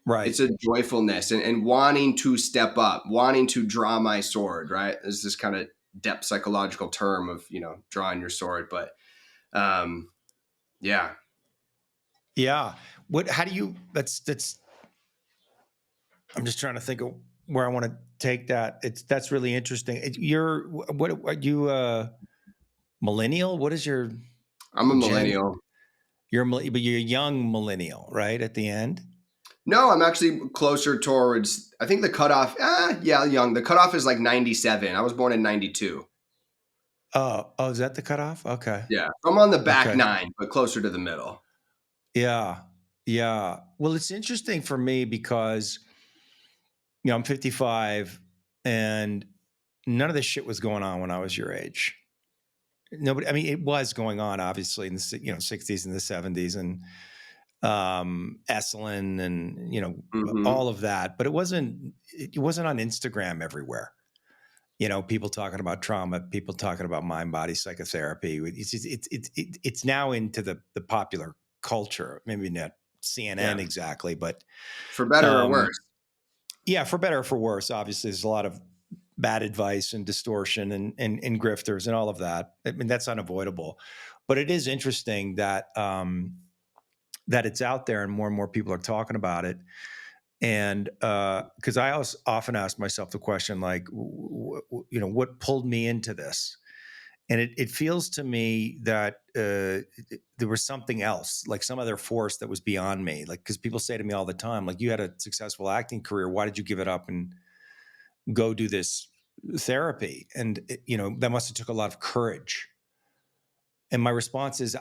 Right. It's a joyfulness, and wanting to step up, wanting to draw my sword, right? There's this kind of depth psychological term of, drawing your sword. But yeah. Yeah. How do you, I'm just trying to think of where I want to take that. That's really interesting. What are you, millennial? What is your I'm a gen? millennial. But you're a young millennial, right? At the end. No, I'm actually closer towards, I think the cutoff, yeah, young. The cutoff is like 97. I was born in 92. Oh, is that the cutoff? Okay. Yeah. I'm on the back Okay. 9, but closer to the middle. Yeah. Yeah. Well, it's interesting for me because, I'm 55 and none of this shit was going on when I was your age. Nobody, I mean, it was going on obviously in the 60s and the 70s and Esalen and, Mhm. all of that, but it wasn't on Instagram everywhere. People talking about trauma, people talking about mind body psychotherapy. It's now into the popular culture, maybe not Yeah. CNN exactly, but For better or um, worse. yeah, for better or for worse. Obviously, there's a lot of bad advice and distortion and grifters and all of that. I mean, that's unavoidable, but it is interesting that it's out there and more people are talking about it. And because I also often ask myself the question, like, what pulled me into this? And it feels to me that there was something else, like some other force that was beyond me. Like, because people say to me all the time, like, you had a successful acting career. Why did you give it up and go do this therapy? And, that must have took a lot of courage. And my response is,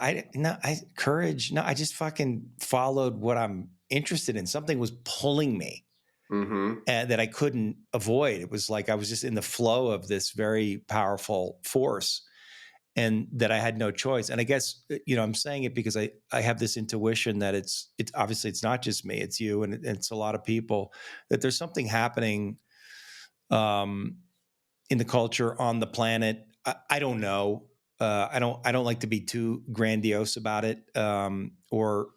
courage. No, I just fucking followed what I'm interested in. Something was pulling me Mhm. and that I couldn't avoid. It was like I was just in the flow of this very powerful force and that I had no choice. And I guess, I'm saying it because I have this intuition that it's obviously it's not just me, it's you and it's a lot of people, that there's something happening um, in the culture on the planet. I don't know. I don't like to be too grandiose about it or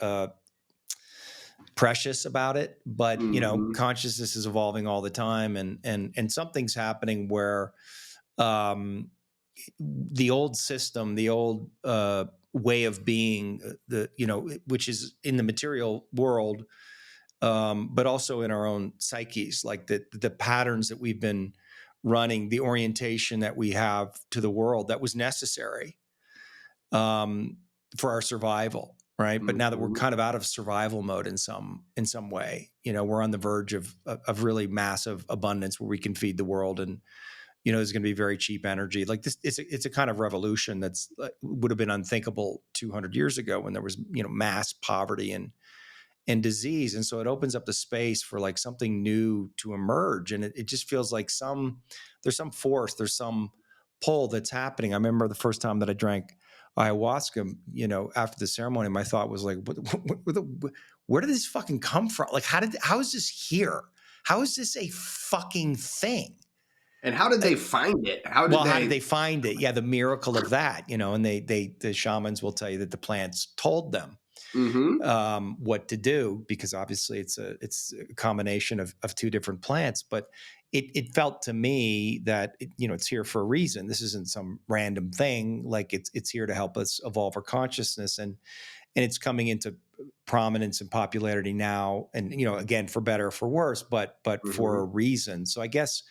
precious about it, but Mhm. consciousness is evolving all the time, and something's happening where um, the old system, the old way of being, which is in the material world, but also in our own psyches, like the patterns that we've been running, the orientation that we have to the world that was necessary um, for our survival, right? But now that we're Mhm. kind of out of survival mode in some way, we're on the verge of really massive abundance where we can feed the world, and there's going to be very cheap energy. Like this, it's a kind of revolution that's would have been unthinkable 200 years ago when there was mass poverty and disease, and so it opens up the space for like something new to emerge, and it just feels like there's some force, there's some pull that's happening. I remember the first time that I drank ayahuasca, after the ceremony, my thought was like, where did this fucking come from? Like, how is this here? How is this a fucking thing? And how did Uh, they find it? How did well, how did they they find it? Yeah, the miracle of that, and the shamans will tell you that the plants told them Mhm. what to do, because obviously it's a combination of two different plants. But it felt to me that it's here for a reason. This isn't some random thing. Like it's here to help us evolve our consciousness, and it's coming into prominence and popularity now. And again, for better or for worse, but for a Mhm. reason. So I guess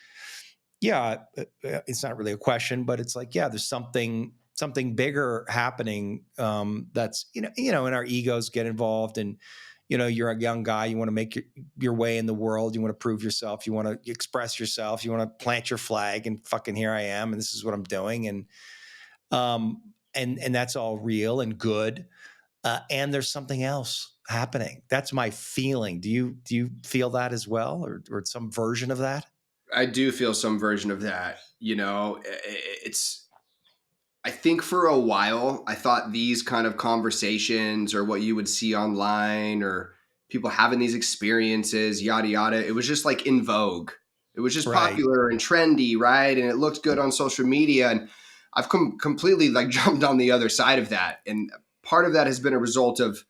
yeah, it's not really a question, but it's like, yeah, there's something bigger happening. That's and our egos get involved, and you're a young guy, you want to make your way in the world, you want to prove yourself, you want to express yourself, you want to plant your flag, and fucking here I am, and this is what I'm doing, and that's all real and good. And there's something else happening. That's my feeling. Do you feel that as well, or some version of that? I do feel some version of that. It's I think for a while, I thought these kind of conversations or what you would see online or people having these experiences, yada, yada, it was just like in vogue. It was just Right. popular and trendy, right? And it looked good on social media. And I've completely like jumped on the other side of that. And part of that has been a result of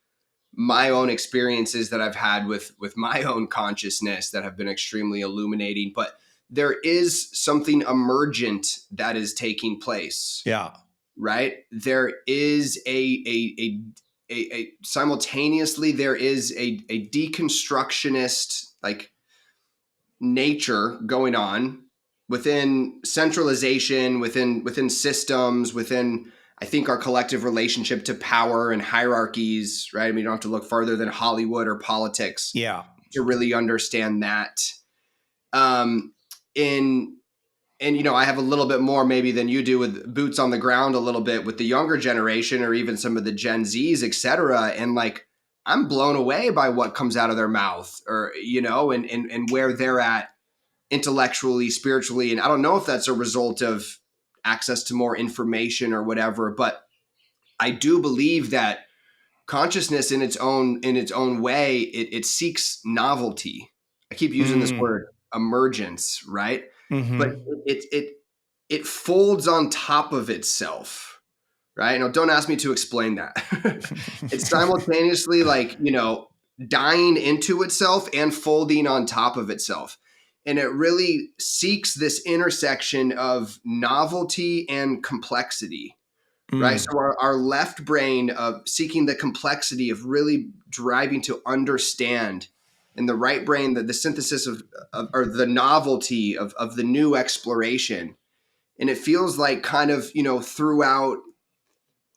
my own experiences that I've had with my own consciousness that have been extremely illuminating. But there is something emergent that is taking place, Yeah. right? There is a simultaneously there is a deconstructionist like nature going on within centralization, within systems, within I think our collective relationship to power and hierarchies, right? I mean, you don't have to look further than Hollywood or politics Yeah. to really understand that. Um, in and I have a little bit more maybe than you do with boots on the ground a little bit with the younger generation or even some of the Gen Zs, etc. And like I'm blown away by what comes out of their mouth, or and where they're at intellectually, spiritually. And I don't know if that's a result of access to more information or whatever, but I do believe that consciousness in its own way, it seeks novelty. I keep using this Mm. word emergence, right? But Mm-hmm. it folds on top of itself, right? Now, don't ask me to explain that. It's simultaneously like dying into itself and folding on top of itself, and it really seeks this intersection of novelty and complexity, right? Mm. So our left brain of seeking the complexity of really driving to understand, and the right brain the synthesis of or the novelty of the new exploration. And it feels like kind of throughout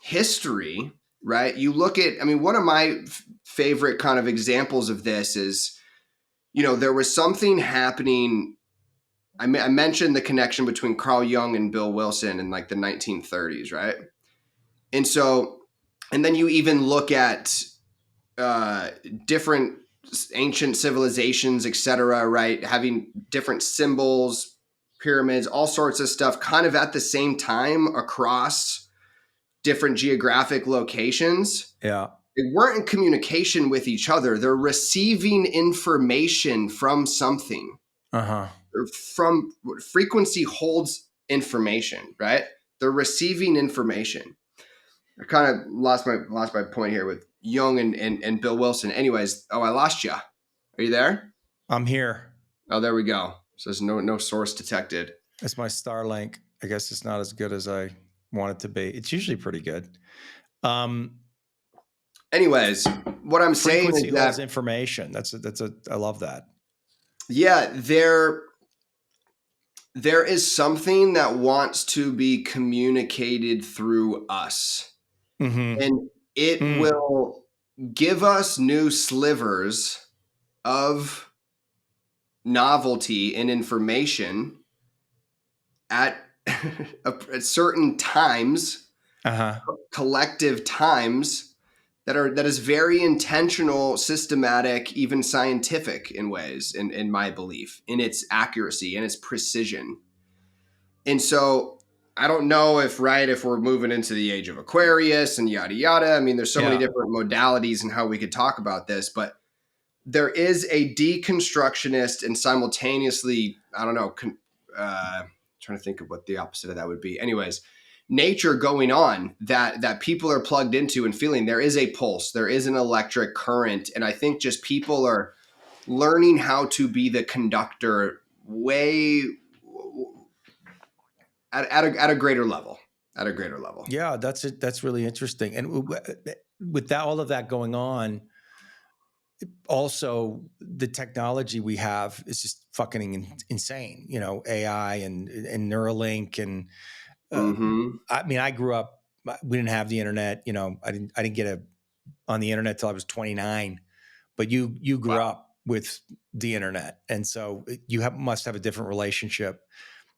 history, right? You look at, I mean, one of my favorite kind of examples of this is there was something happening. I mentioned the connection between Carl Jung and Bill Wilson in like the 1930s, right? And so, and then you even look at uh, different ancient civilizations, etc., right? Having different symbols, pyramids, all sorts of stuff kind of at the same time across different geographic locations. Yeah. They weren't in communication with each other. They're receiving information from something. Uh-huh. From frequency holds information, right? They're receiving information. I kind of lost my point here with Jung and Bill Wilson. Anyways, I lost you. Are you there? I'm here. Oh, there we go. So there's no source detected. It's my Starlink. I guess it's not as good as I want it to be. It's usually pretty good. Anyways, what I'm saying Frequency is holds that information. I love that. yeah, there is something that wants to be communicated through us, Mm-hmm. and it Mm. will give us new slivers of novelty and information at at certain times, Uh-huh. collective times, that is very intentional, systematic, even scientific in ways, in my belief, in its accuracy and its precision. And so I don't know if we're moving into the age of Aquarius and yada yada. I mean, there's so many Yeah. different modalities and how we could talk about this, but there is a deconstructionist and simultaneously, I don't know, trying to think of what the opposite of that would be. Anyways, nature going on that people are plugged into and feeling. There is a pulse, there is an electric current, and I think just people are learning how to be the conductor way at a greater level. At a greater level. Yeah, that's it. That's really interesting. And with that, all of that going on, also the technology we have is just fucking insane. AI and Neuralink and Mm-hmm. I mean, I grew up. We didn't have the internet. I didn't get on the internet till I was 29. But you grew Wow. up with the internet, and so must have a different relationship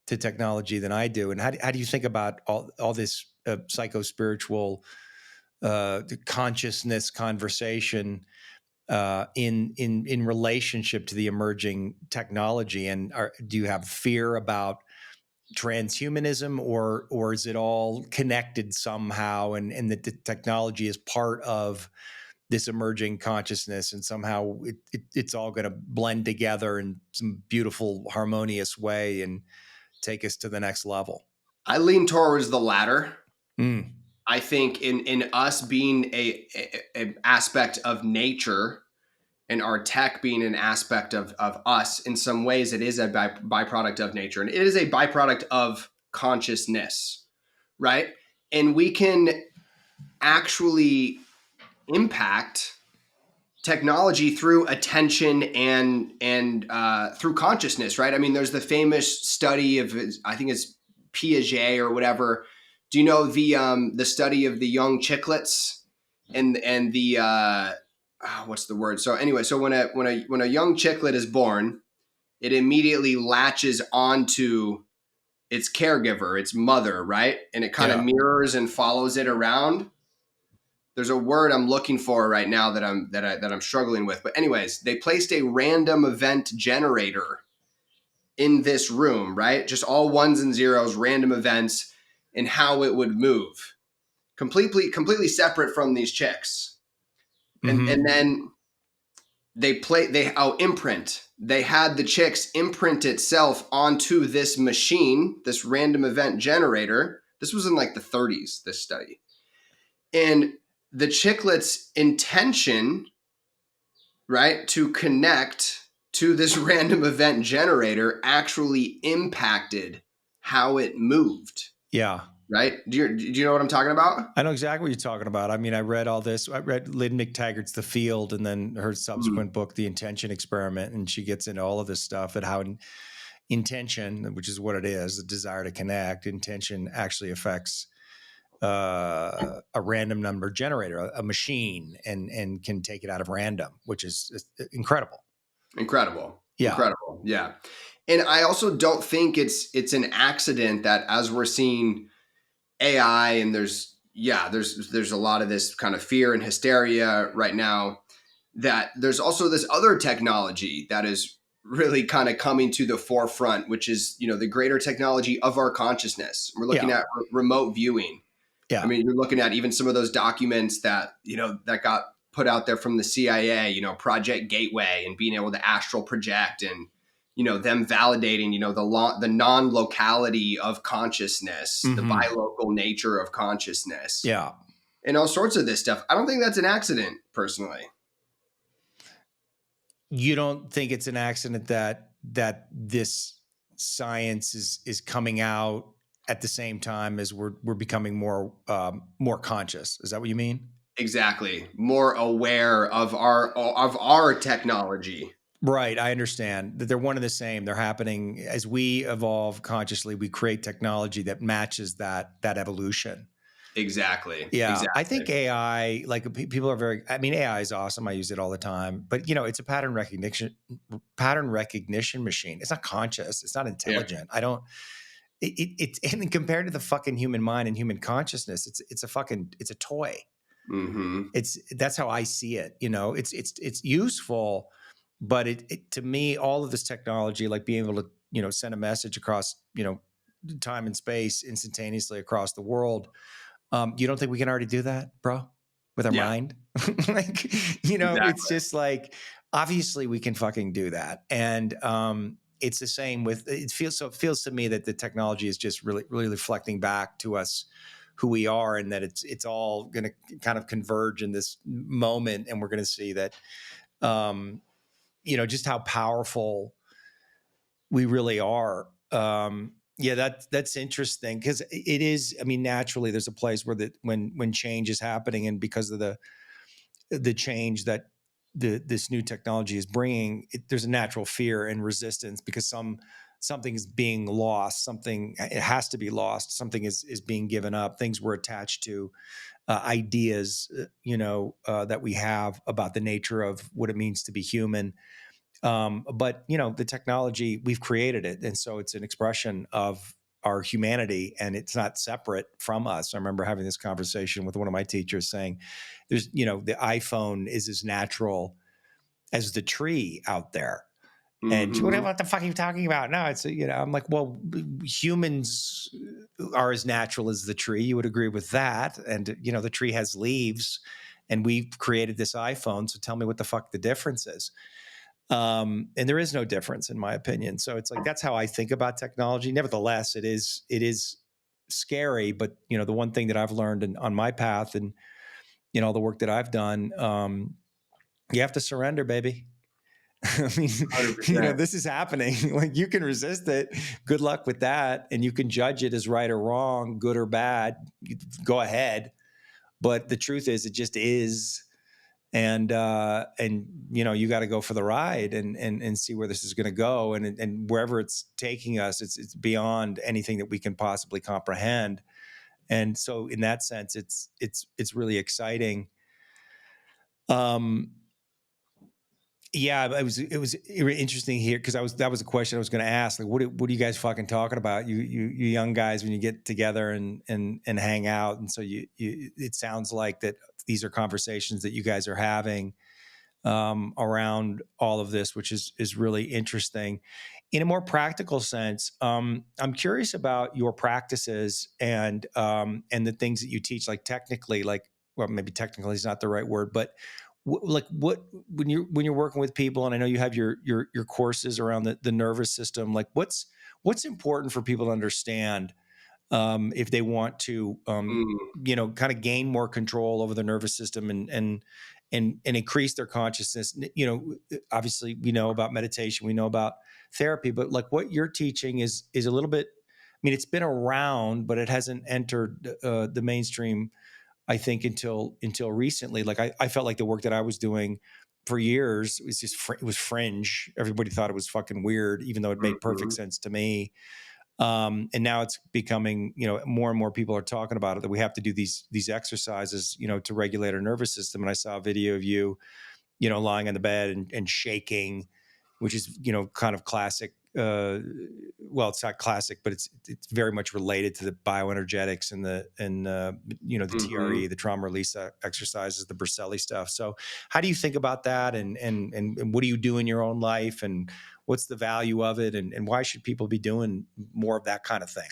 to technology than I do. And how do you think about all this psycho-spiritual consciousness conversation in relationship to the emerging technology? And do you have fear about transhumanism, or is it all connected somehow, and that the technology is part of this emerging consciousness, and somehow it's all going to blend together in some beautiful, harmonious way and take us to the next level? I lean towards the latter. Mm. I think in us being a aspect of nature, and our tech being an aspect of us, in some ways it is a byproduct of nature, and it is a byproduct of consciousness, right? And we can actually impact technology through attention and through consciousness, right? I mean, there's the famous study of, I think it's Piaget or whatever. Do you know the study of the young chicklets and the what's the word? So anyway, so when a young chicklet is born, it immediately latches onto its caregiver, its mother, right? And it kind of Yeah. mirrors and follows it around. There's a word I'm looking for right now that I'm struggling with. But anyways, they placed a random event generator in this room, right? Just all ones and zeros, random events, and how it would move. Completely separate from these chicks. Mm-hmm. And then imprint. They had the chicks imprint itself onto this machine, this random event generator. This was in like the 30s, this study. And the chicklet's intention, right, to connect to this random event generator actually impacted how it moved, Yeah. right? Do you know what I'm talking about? I know exactly what you're talking about. I mean, I read all this. I read Lynn McTaggart's The Field, and then her subsequent book, The Intention Experiment, and she gets into all of this stuff and how intention, which is what it is, the desire to connect, intention actually affects a random number generator, a machine, and can take it out of random, which is incredible. Incredible. Yeah. Incredible. Yeah. And I also don't think it's an accident that as we're seeing AI and there's a lot of this kind of fear and hysteria right now, that there's also this other technology that is really kind of coming to the forefront, which is, the greater technology of our consciousness. We're looking at remote viewing. Yeah. I mean, you're looking at even some of those documents that, that got put out there from the CIA, Project Gateway, and being able to astral project, and, them validating, the non-locality of consciousness, the bilocal nature of consciousness. Yeah. And all sorts of this stuff. I don't think that's an accident, personally. You don't think it's an accident that this science is coming out at the same time as we're becoming more conscious? Is that what you mean? Exactly. More aware of our technology. Right. I understand that they're one and the same. They're happening as we evolve consciously. We create technology that matches that evolution. Exactly. Yeah. Exactly. I think AI, like people are AI is awesome. I use it all the time, but it's a pattern recognition machine. It's not conscious. It's not intelligent. Yeah. It's and compared to the fucking human mind and human consciousness, it's a toy. Mm-hmm. That's how I see it. It's useful, but it to me, all of this technology, like being able to, send a message across, time and space instantaneously across the world. You don't think we can already do that, bro? With our mind? Like, exactly. It's just like, obviously we can fucking do that. And it's the same with, it feels to me that the technology is just really, really reflecting back to us who we are, and that it's all going to kind of converge in this moment. And we're going to see that, just how powerful we really are. Yeah, that's interesting, because it is. I mean, naturally, there's a place where when change is happening, and because of the change that this new technology is bringing, there's a natural fear and resistance, because something is being lost. Something, it has to be lost. Something is being given up. Things we're attached to, ideas, that we have about the nature of what it means to be human. But the technology, we've created it, and so it's an expression of our humanity, and it's not separate from us. I remember having this conversation with one of my teachers saying, "There's, the iPhone is as natural as the tree out there." And she went, "What the fuck are you talking about?" No, it's I'm like, well, humans are as natural as the tree. You would agree with that, and the tree has leaves, and we've created this iPhone. So tell me what the fuck the difference is. And there is no difference, in my opinion. So it's like, that's how I think about technology. Nevertheless, it is scary. But the one thing that I've learned on my path, and all the work that I've done, you have to surrender, baby. I mean, 100%. This is happening. Like, you can resist it. Good luck with that. And you can judge it as right or wrong, good or bad. Go ahead. But the truth is, it just is. And you got to go for the ride and see where this is going to go, and wherever it's taking us, it's beyond anything that we can possibly comprehend. And so, in that sense, it's really exciting. Yeah, it was interesting here because that was a question I was going to ask. Like, what are you guys fucking talking about? You young guys when you get together and hang out, and so you it sounds like that these are conversations that you guys are having around all of this, which is really interesting. In a more practical sense, I'm curious about your practices and the things that you teach. Like technically, like well, maybe technically is not the right word, but like what when you're working with people, and I know you have your courses around the nervous system. Like what's important for people to understand if they want to, Mm, kind of gain more control over the nervous system and increase their consciousness. Obviously, we know about meditation, we know about therapy, but like what you're teaching is a little bit. I mean, it's been around, but it hasn't entered the mainstream. I think until recently. Like I felt like the work that I was doing for years was just it was fringe. Everybody thought it was fucking weird, even though it made perfect mhm. sense to me. And now it's becoming, more and more people are talking about it, that we have to do these exercises, to regulate our nervous system. And I saw a video of you, lying on the bed and shaking, which is, kind of classic. Well, it's not classic, but it's very much related to the bioenergetics and the TRE, Mhm. the trauma release exercises, the Berselli stuff. So, how do you think about that, and what do you do in your own life, and what's the value of it, and why should people be doing more of that kind of thing?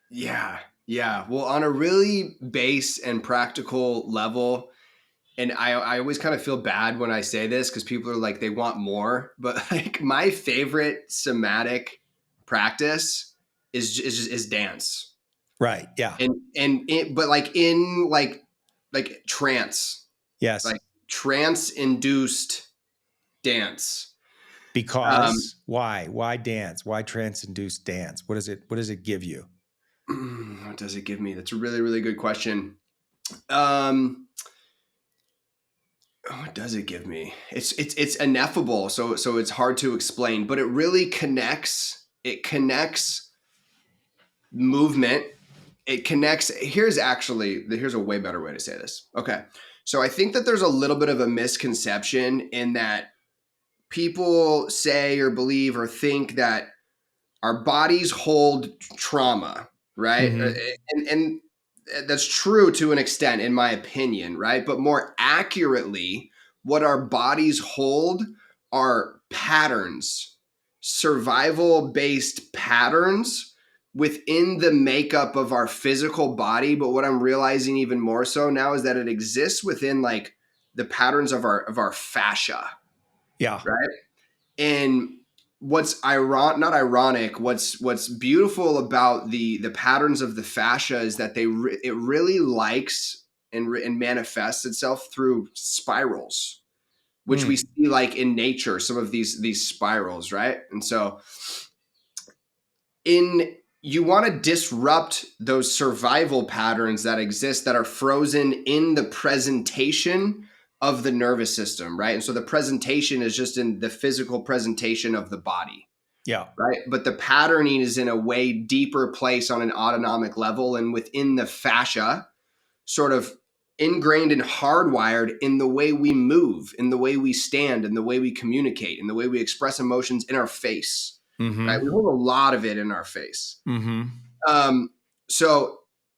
Yeah. Yeah. Well, on a really base and practical level, and I always kind of feel bad when I say this because people are like, they want more. But like my favorite somatic practice is dance. Right. Yeah. But like in like trance, Yes. like trance induced dance. Um, Because why dance? Why trance induced dance? What does it give you? what does it give me? That's a really, really good question. Um, what does it give me? It's ineffable, so it's hard to explain, but it really connects. It connects movement. It connects. Here's a way better way to say this. Okay, so I think that there's a little bit of a misconception in that people say or believe or think that our bodies hold trauma, right? Mm-hmm. And that's true to an extent, in my opinion, right? But more accurately, what our bodies hold are patterns, survival based patterns within the makeup of our physical body. But what I'm realizing even more so now is that it exists within like the patterns of our fascia, Yeah. right? And what's not ironic, what's beautiful about the patterns of the fascia is that it really likes and manifests itself through spirals, which we Mm. see like in nature, some of these spirals, right? And so in you want to disrupt those survival patterns that exist that are frozen in the presentation of the nervous system, right? And so the presentation is just in the physical presentation of the body, Yeah. right? But the patterning is in a way deeper place on an autonomic level and within the fascia, sort of ingrained and hardwired in the way we move, in the way we stand, in the way we communicate, in the way we express emotions in our face, right? We Mm-hmm. hold a lot of it in our face. Mm-hmm. Um, so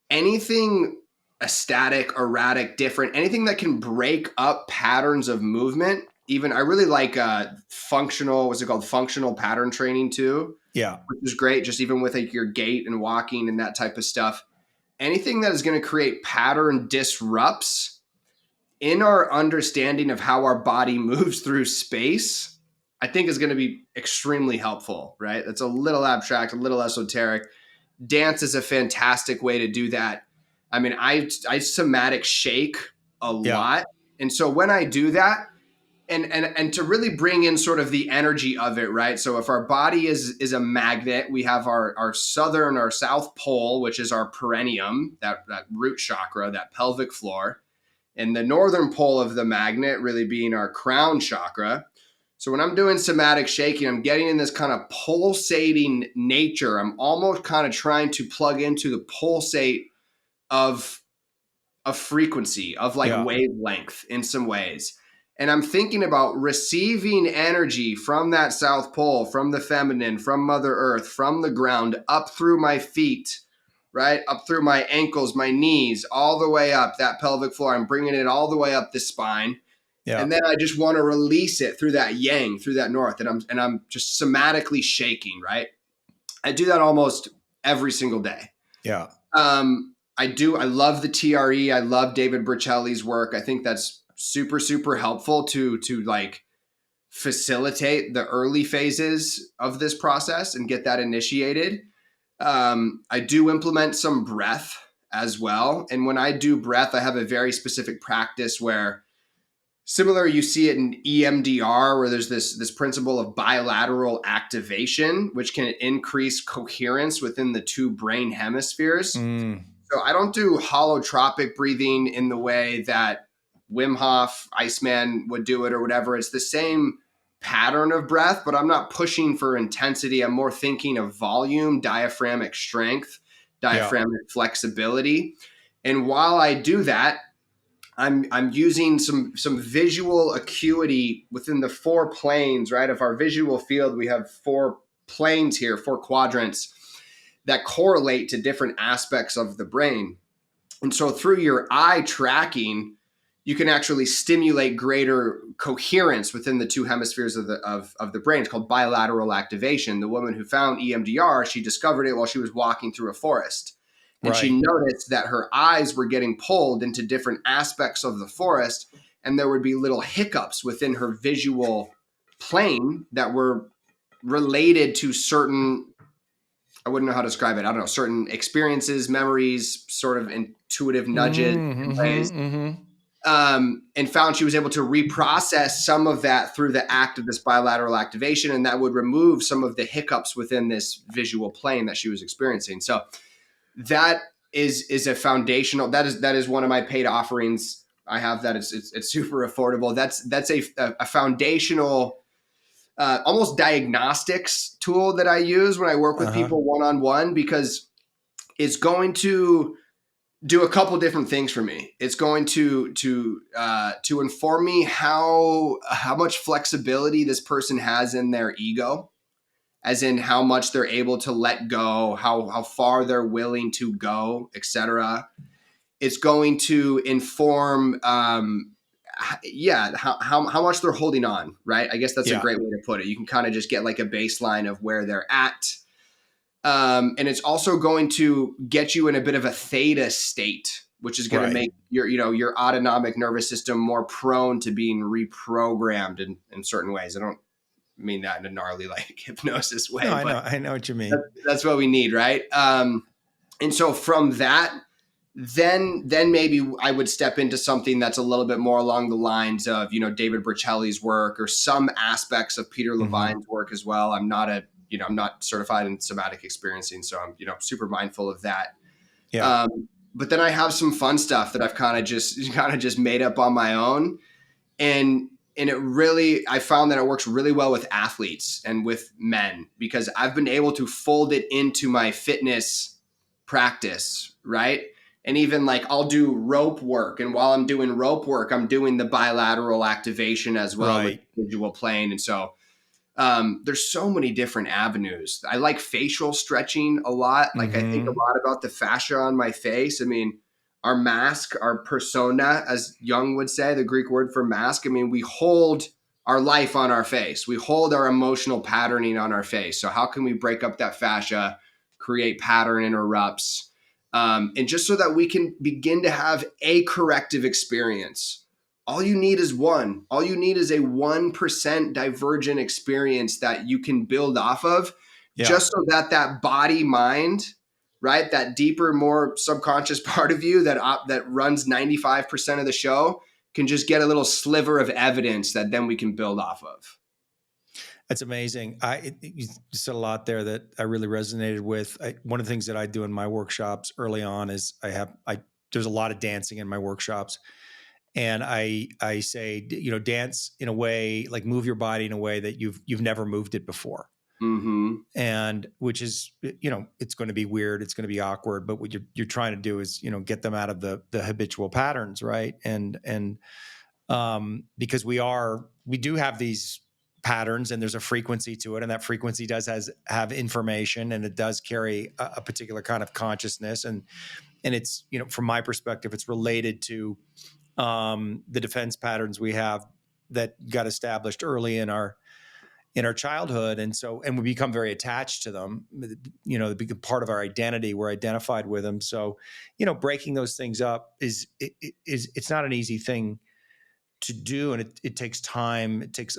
anything static, erratic, different, anything that can break up patterns of movement. Even I really like what's it called? Functional pattern training too, Yeah. which is great. Just even with like your gait and walking and that type of stuff. Anything that is going to create pattern disrupts in our understanding of how our body moves through space, I think is going to be extremely helpful, right? That's a little abstract, a little esoteric. Dance is a fantastic way to do that. I mean, I somatic shake a Yeah. lot. And so when I do that, and to really bring in sort of the energy of it, right? So if our body is a magnet, we have our southern or south pole, which is our perineum, that root chakra, that pelvic floor, and the northern pole of the magnet really being our crown chakra. So when I'm doing somatic shaking, I'm getting in this kind of pulsating nature. I'm almost kind of trying to plug into the pulsate of a frequency, of like Yeah. wavelength in some ways. And I'm thinking about receiving energy from that South Pole, from the feminine, from Mother Earth, from the ground, up through my feet, right? Up through my ankles, my knees, all the way up that pelvic floor. I'm bringing it all the way up the spine. Yeah. And then I just want to release it through that yang, through that north. And I'm just somatically shaking, right? I do that almost every single day. Yeah. I love the TRE. I love David Berceli's work. I think that's super, super helpful to like facilitate the early phases of this process and get that initiated. I do implement some breath as well. And when I do breath, I have a very specific practice where similar, you see it in EMDR, where there's this principle of bilateral activation, which can increase coherence within the two brain hemispheres. So I don't do holotropic breathing in the way that Wim Hof, Iceman would do it or whatever. It's the same pattern of breath, but I'm not pushing for intensity. I'm more thinking of volume, diaphragmic strength, diaphragmic flexibility. And while I do that, I'm using some visual acuity within the 4 planes, right? Of our visual field, we have 4 planes here, 4 quadrants that correlate to different aspects of the brain. And so through your eye tracking, you can actually stimulate greater coherence within the 2 hemispheres of the brain. It's called bilateral activation. The woman who found EMDR, she discovered it while she was walking through a forest. And she noticed that her eyes were getting pulled into different aspects of the forest, and there would be little hiccups within her visual plane that were related to certain, I wouldn't know how to describe it. I don't know, certain experiences, memories, sort of intuitive nudges in ways. And found she was able to reprocess some of that through the act of this bilateral activation, and that would remove some of the hiccups within this visual plane that she was experiencing. So that is a foundational, that is one of my paid offerings. I have that. It's super affordable. That's a foundational, almost diagnostics tool that I use when I work with people one-on-one, because it's going to do a couple different things for me. It's going to inform me how much flexibility this person has in their ego, as in how much they're able to let go, how far they're willing to go, etc. It's going to inform, how much they're holding on, right? I guess that's a great way to put it. You can kind of just get like a baseline of where they're at. And it's also going to get you in a bit of a theta state, which is going to make your autonomic nervous system more prone to being reprogrammed in certain ways. I don't mean that in a gnarly like hypnosis way. No, I know what you mean. That's what we need, right? And so from that, then maybe I would step into something that's a little bit more along the lines of, David Berceli's work, or some aspects of Peter Levine's work as well. I'm not certified in somatic experiencing, so I'm, super mindful of that. Yeah. But then I have some fun stuff that I've kind of just made up on my own. And I found that it works really well with athletes and with men, because I've been able to fold it into my fitness practice, right? And even like I'll do rope work, and while I'm doing rope work, I'm doing the bilateral activation as well with the visual plane. And so there's so many different avenues. I like facial stretching a lot. Like I think a lot about the fascia on my face. I mean, our mask, our persona, as Jung would say, the Greek word for mask. I mean, we hold our life on our face. We hold our emotional patterning on our face. So how can we break up that fascia, create pattern interrupts, and just so that we can begin to have a corrective experience? All you need is one. All you need is a 1% divergent experience that you can build off of, just so that body mind, right, that deeper, more subconscious part of you that runs 95% of the show, can just get a little sliver of evidence that then we can build off of. That's amazing. You said a lot there that I really resonated with. One of the things that I do in my workshops early on is there's a lot of dancing in my workshops. And I say, dance in a way, like move your body in a way that you've never moved it before. And which is, it's going to be weird. It's going to be awkward, but what you're trying to do is, get them out of the habitual patterns. Right. And because we do have these patterns, and there's a frequency to it, and that frequency have information, and it does carry a particular kind of consciousness, and it's, from my perspective, it's related to the defense patterns we have that got established early in our childhood, and we become very attached to them. They become part of our identity. We're identified with them. So, breaking those things up is it's not an easy thing to do, and it takes time. It takes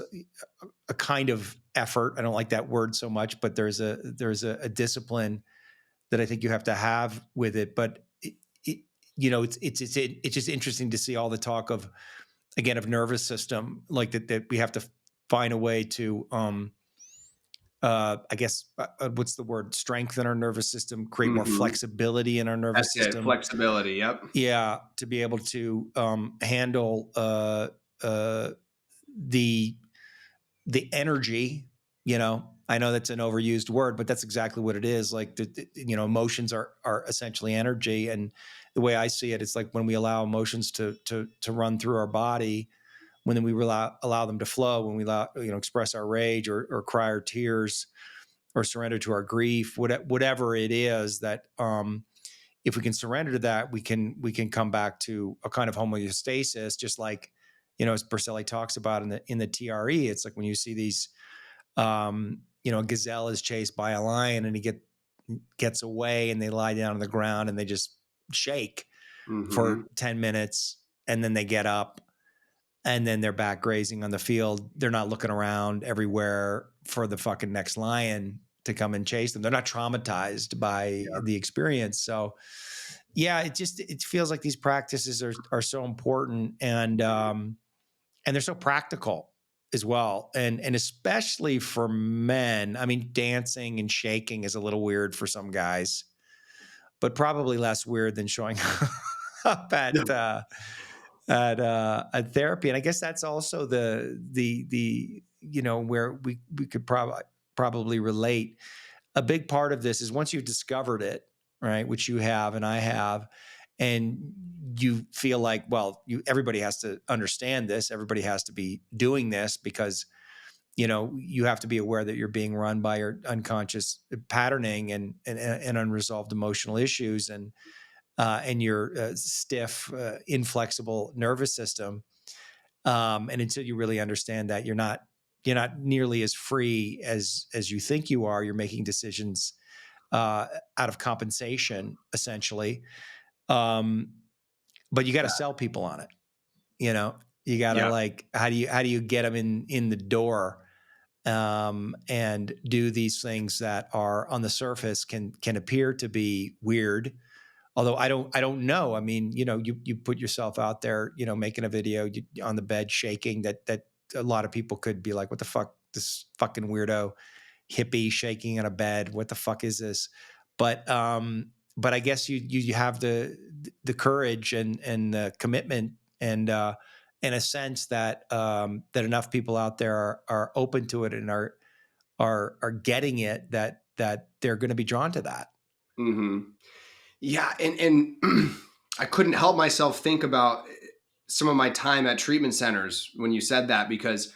a kind of effort. I don't like that word so much, but there's a discipline that I think you have to have with it. But it's just interesting to see all the talk of nervous system, like that we have to find a way to I guess what's the word, strengthen our nervous system, create more flexibility in our nervous That's system. it. Flexibility. Yep. Yeah, to be able to handle the energy. I know that's an overused word, but that's exactly what it is. Like emotions are essentially energy, and the way I see it, it's like when we allow emotions to run through our body, when we allow them to flow, when we express our rage or cry our tears or surrender to our grief, whatever it is, that if we can surrender to that, we can come back to a kind of homeostasis, just like, as Berselli talks about in the TRE. It's like when you see these, a gazelle is chased by a lion, and he gets away, and they lie down on the ground, and they just shake for 10 minutes, and then they get up, and then they're back grazing on the field. They're not looking around everywhere for the fucking next lion to come and chase them. They're not traumatized by the experience. So yeah, it feels like these practices are so important, and they're so practical as well. And especially for men. I mean, dancing and shaking is a little weird for some guys, but probably less weird than showing up at therapy. And I guess that's also the where we could probably relate. A big part of this is once you've discovered it, right, which you have and I have, and you feel like, well, everybody has to understand this, everybody has to be doing this, because you have to be aware that you're being run by your unconscious patterning and unresolved emotional issues, and your stiff, inflexible nervous system. And until you really understand that, you're not nearly as free as you think you are. You're making decisions out of compensation, essentially. But you got to sell people on it. You got to like, how do you get them in the door, and do these things that are on the surface can appear to be weird. Although I don't know. I mean, you put yourself out there, making a video on the bed shaking, that a lot of people could be like, what the fuck, this fucking weirdo hippie shaking on a bed. What the fuck is this? But I guess you have the courage and the commitment, and in a sense that that enough people out there are open to it and are getting it, that they're going to be drawn to that. Mm-hmm. Yeah. And I couldn't help myself think about some of my time at treatment centers when you said that, because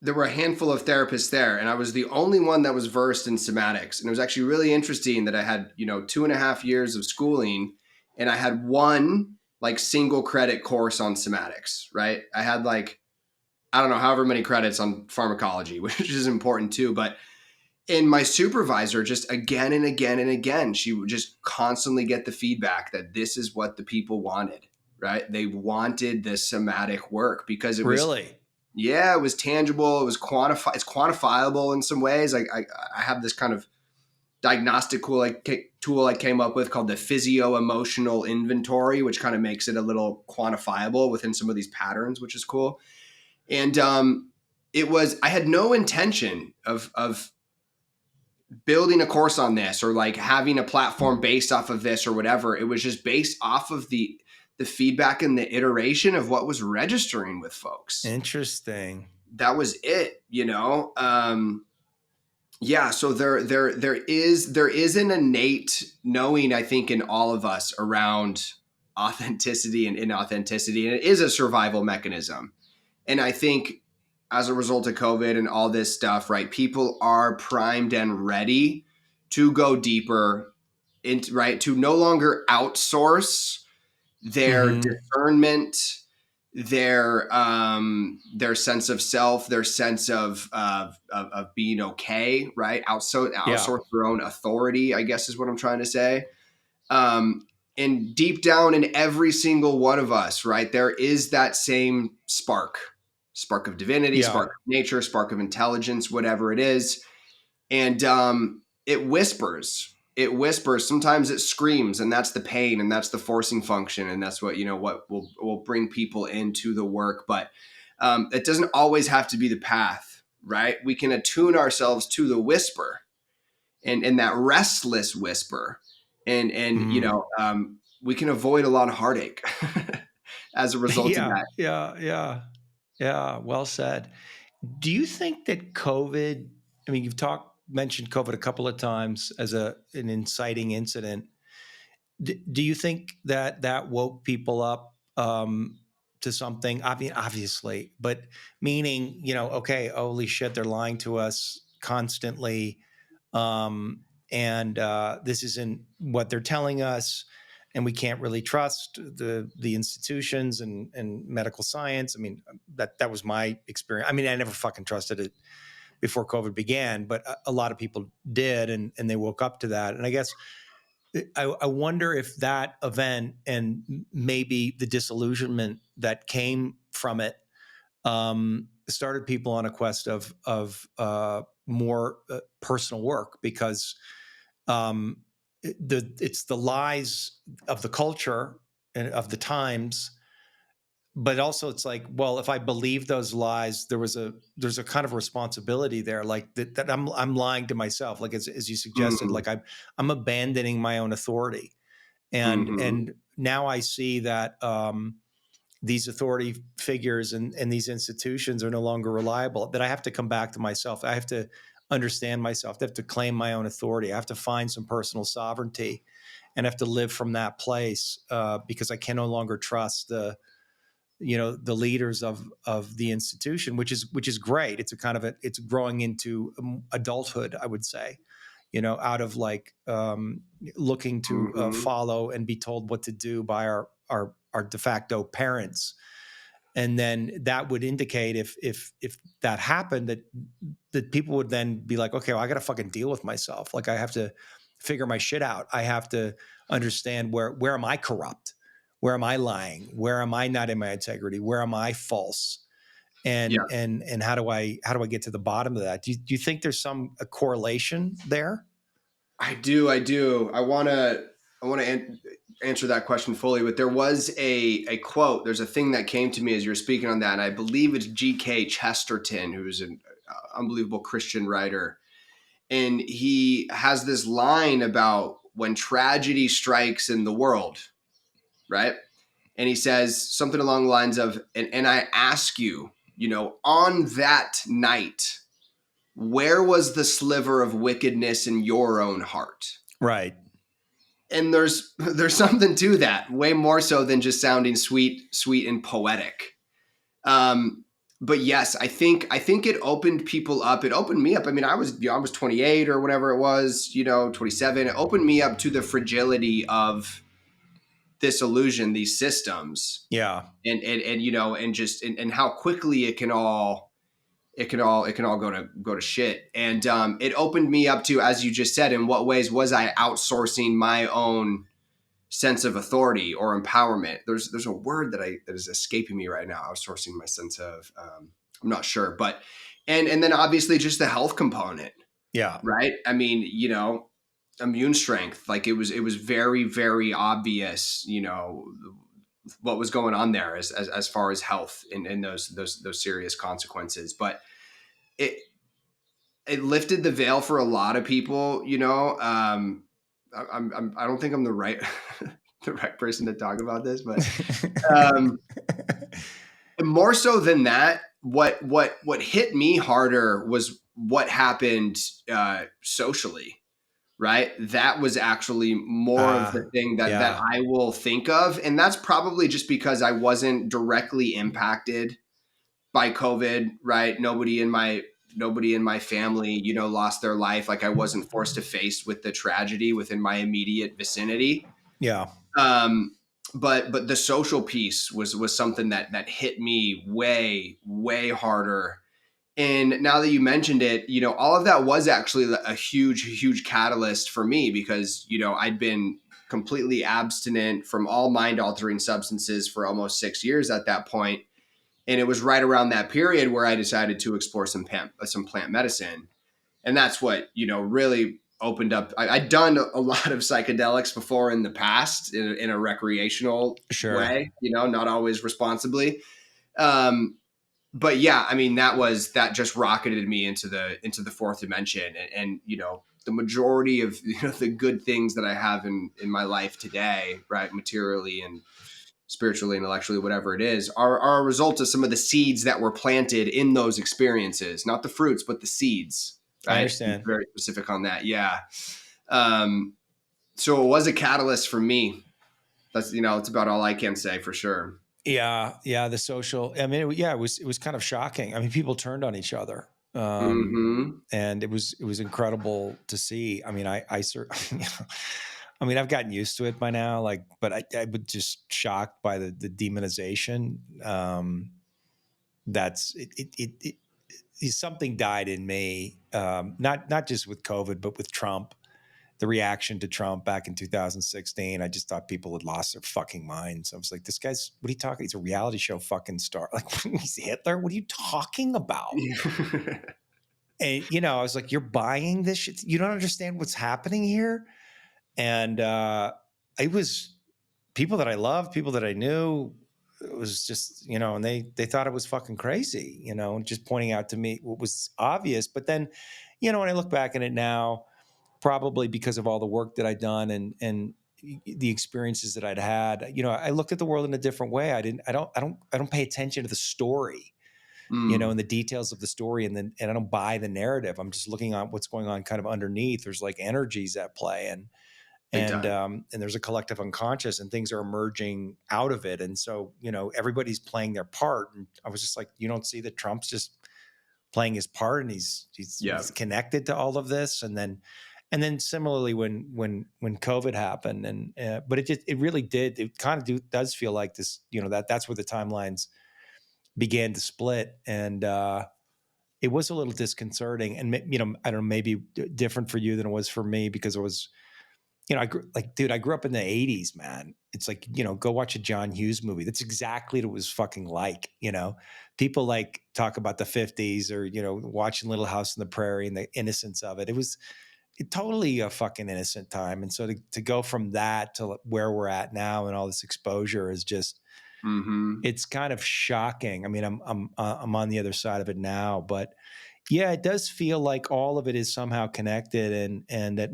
there were a handful of therapists there, and I was the only one that was versed in somatics. And it was actually really interesting that I had, 2.5 years of schooling, and I had one like single credit course on somatics, right? I had like, I don't know, however many credits on pharmacology, which is important too. But and my supervisor, just again and again and again, she would just constantly get the feedback that this is what the people wanted, right? They wanted the somatic work because it was really, it was tangible. It was it's quantifiable in some ways. I have this kind of diagnostic tool I came up with called the physio-emotional inventory, which kind of makes it a little quantifiable within some of these patterns, which is cool. And I had no intention of building a course on this or like having a platform based off of this or whatever. It was just based off of the feedback and the iteration of what was registering with folks. Interesting. That was it, yeah. So there is an innate knowing, I think, in all of us around authenticity and inauthenticity, and it is a survival mechanism. And I think as a result of COVID and all this stuff, right, people are primed and ready to go deeper into, right, to no longer outsource their Mm-hmm. discernment, their sense of self, their sense of being okay, right? Yeah. Outsource their own authority, I guess is what I'm trying to say. Um, and deep down in every single one of us, right, there is that same spark of divinity, Yeah. spark of nature, spark of intelligence, whatever it is. And it whispers. It whispers. Sometimes it screams, and that's the pain, and that's the forcing function, and that's what what will bring people into the work. But it doesn't always have to be the path, right? We can attune ourselves to the whisper, and that restless whisper, and Mm. we can avoid a lot of heartache as a result of Yeah. that. Yeah. Yeah. Yeah. Well said. Do you think that COVID, I mean, mentioned COVID a couple of times as an inciting incident. Do you think that that woke people up to something? I mean, obviously, but meaning, okay, holy shit, they're lying to us constantly, and this isn't what they're telling us, and we can't really trust the institutions and medical science. I mean, that was my experience. I mean, I never fucking trusted it before COVID began, but a lot of people did, and they woke up to that. And I guess I wonder if that event and maybe the disillusionment that came from it started people on a quest of more personal work, because um, it's the lies of the culture and of the times, but also it's like, well, if I believe those lies, there's a kind of responsibility there, like that I'm lying to myself, like as you suggested, Mm-hmm. like I'm abandoning my own authority, Mm-hmm. and now I see that these authority figures and these institutions are no longer reliable, that I have to come back to myself. I have to understand myself. I have to claim my own authority. I have to find some personal sovereignty and have to live from that place, because I can no longer trust the leaders of the institution, which is great. It's a kind of it's growing into adulthood, I would say, out of like looking to Mm-hmm. follow and be told what to do by our de facto parents. And then that would indicate, if that happened, that people would then be like, okay, well, I got to fucking deal with myself. Like I have to figure my shit out. I have to understand where am I corrupt? Where am I lying? Where am I not in my integrity? Where am I false? Yeah. And how do I get to the bottom of that? Do you think there's some a correlation there? I do. I do. I want to answer that question fully, but there was a quote. There's a thing that came to me as you were speaking on that, and I believe it's G.K. Chesterton, who's an unbelievable Christian writer, and he has this line about when tragedy strikes in the world, right? And he says something along the lines of, and I ask you, on that night, where was the sliver of wickedness in your own heart? Right. And there's something to that, way more so than just sounding sweet and poetic. Um, but yes, I think it opened people up. It opened me up. I mean, I was 28 or whatever it was, 27. It opened me up to the fragility of this illusion, these systems, Yeah. and and just and how quickly it can all go to shit. And it opened me up to, as you just said, in what ways was I outsourcing my own sense of authority or empowerment? There's a word that is escaping me right now. Outsourcing my sense of I'm not sure, but and then obviously just the health component, Yeah. right? I mean, immune strength. Like it was very very obvious, what was going on there as far as health and those serious consequences. But it it lifted the veil for a lot of people. I don't think I'm the right the right person to talk about this, but um, more so than that, what hit me harder was what happened socially. right? That was actually more of the Ah, thing that yeah, I will think of, and that's probably just because I wasn't directly impacted by COVID, right? Nobody in my family, lost their life. Like I wasn't forced to face with the tragedy within my immediate vicinity. yeah. Um, but the social piece was something that hit me way harder. And now that you mentioned it, all of that was actually a huge catalyst for me because I'd been completely abstinent from all mind altering substances for almost 6 years at that point, and it was right around that period where I decided to explore some plant medicine, and that's what really opened up. I'd done a lot of psychedelics before in the past in a recreational Sure. way, not always responsibly. Um, but yeah, I mean that just rocketed me into the fourth dimension, and the majority of the good things that I have in my life today, right, materially and spiritually, intellectually, whatever it is, are a result of some of the seeds that were planted in those experiences, not the fruits, but the seeds, I right? To be understand. very specific on that. Yeah. Um, so it was a catalyst for me. That's, it's about all I can say for sure. Yeah, yeah. The social. I mean, yeah, it was kind of shocking. I mean, people turned on each other, Mm-hmm. and it was incredible to see. I mean, I mean, I've gotten used to it by now. Like, but I was just shocked by the demonization. That's something died in me. Not just with COVID, but with Trump, the reaction to Trump back in 2016. I just thought people had lost their fucking minds. I was like, this guy's, what are you talking? He's a reality show fucking star. Like, he's Hitler. What are you talking about? And, I was like, you're buying this shit. You don't understand what's happening here. And it was people that I loved, people that I knew. It was just, and they thought it was fucking crazy, just pointing out to me what was obvious. But then, when I look back at it now, probably because of all the work that I'd done and the experiences that I'd had, I looked at the world in a different way. I don't pay attention to the story, Mm, and the details of the story, and I don't buy the narrative. I'm just looking on what's going on kind of underneath. There's like energies at play, big time. and there's a collective unconscious, and things are emerging out of it. And so, everybody's playing their part. And I was just like, you don't see that Trump's just playing his part, and Yeah. he's connected to all of this. And then similarly, when COVID happened, and but it really did. It kind of does feel like this, that's where the timelines began to split, and it was a little disconcerting. And I don't know, maybe different for you than it was for me, because it was, I grew up in the 80s, man. It's like, go watch a John Hughes movie. That's exactly what it was fucking like. People like talk about the 50s, or, watching Little House on the Prairie and the innocence of it. It was totally a fucking innocent time. And so to go from that to where we're at now and all this exposure is just, Mm-hmm. it's kind of shocking. I mean, I'm on the other side of it now, but yeah, it does feel like all of it is somehow connected, and that,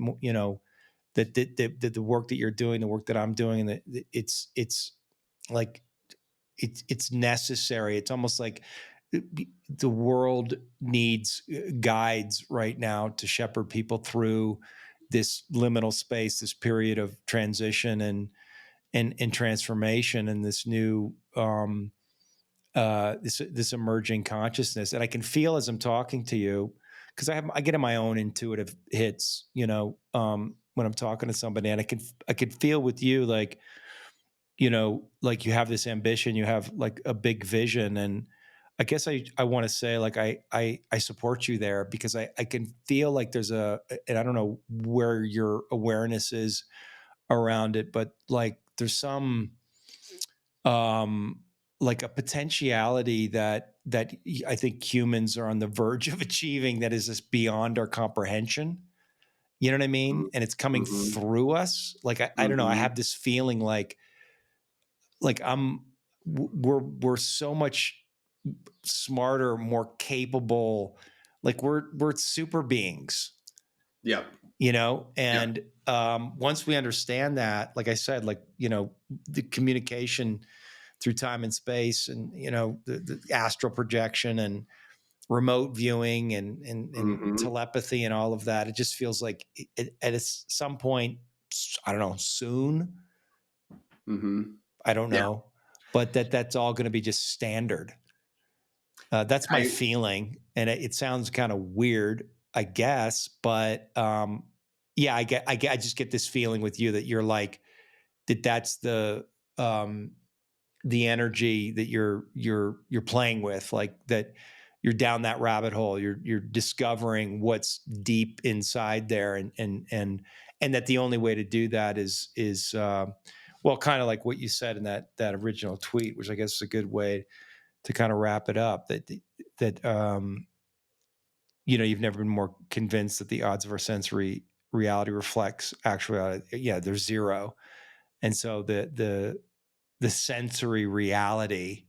that the work that you're doing, the work that I'm doing, and that it's like it's necessary. It's almost like the world needs guides right now to shepherd people through this liminal space, this period of transition and transformation, and this new this emerging consciousness. And I can feel as I'm talking to you, because I get in my own intuitive hits, when I'm talking to somebody, and I can feel with you, like, like you have this ambition, you have like a big vision. And I guess I want to say, like, I support you there, because I can feel like there's and I don't know where your awareness is around it, but like there's some um like a potentiality that I think humans are on the verge of achieving, that is just beyond our comprehension. You know what I mean? And it's coming Mm-hmm. through us. Like I don't know. I Mm-hmm. have this feeling like we're so much smarter, more capable. Like we're super beings, Yep. Yep. And once we understand that, like I said, like, the communication through time and space, and, the astral projection, remote viewing and Mm-hmm. telepathy and all of that. It just feels like at some point, I don't know, soon, Mm-hmm. I don't Yeah. know, but that's all going to be just standard. That's my I, feeling, and it sounds kind of weird, I guess, but yeah, I just get this feeling with you that you're like that's the energy that you're playing with, like that you're down that rabbit hole. You're discovering what's deep inside there, and that the only way to do that is well, kind of like what you said in that original tweet, which I guess is a good way to kind of wrap it up. That you've never been more convinced that the odds of our sensory reality reflects actual reality. Yeah, there's zero, and so the sensory reality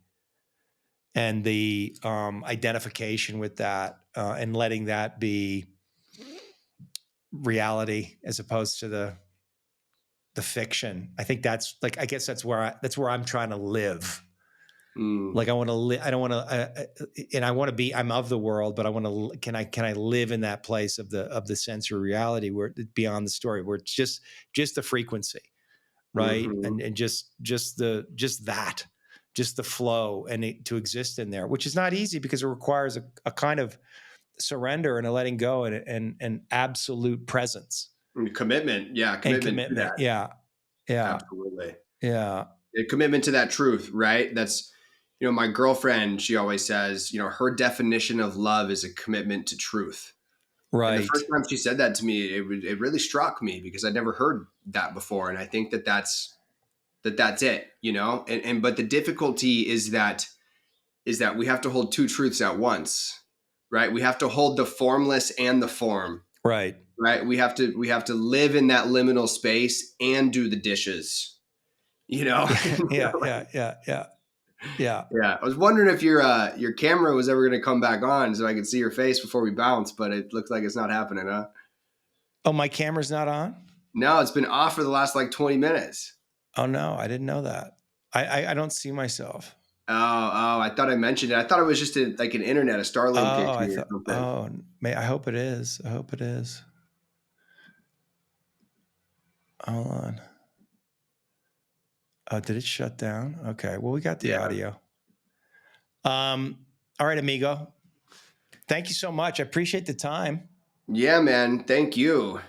and the identification with that and letting that be reality as opposed to the fiction. I think that's like, I guess that's where I'm trying to live. mm, Like I want to live. I don't want to, and I want to be. I'm of the world, but I want to. Can I live in that place of the sensory reality where beyond the story, where it's just the frequency, right? mm-hmm. And just that, just the flow, and to exist in there, which is not easy because it requires a kind of surrender and a letting go and absolute presence Commitment. Yeah. and Commitment to commitment. that. Yeah, yeah, Absolutely. yeah. A commitment to that truth, right? That's, my girlfriend, she always says, her definition of love is a commitment to truth. And the Right, first time she said that to me, it really struck me because I'd never heard that before. And I think that's it, but the difficulty is that we have to hold two truths at once, right? We have to hold the formless and the form, right. right? We have to live in that liminal space and do the dishes, you know? Yeah, yeah, yeah, yeah, yeah, yeah. Yeah, I was wondering if your camera was ever going to come back on so I could see your face before we bounce, but it looks like it's not happening, huh? Oh, my camera's not on? No, it's been off for the last like 20 minutes. Oh no, I didn't know that. I don't see myself. I thought I mentioned it. I thought it was just like an internet, a Starlink Oh, I issue or thought. something. Oh, I hope it is. I hope it is. Hold on. Oh, did it shut down? Okay. Well, we got the Yeah. audio. All right, amigo. Thank you so much. I appreciate the time. Yeah, man. Thank you.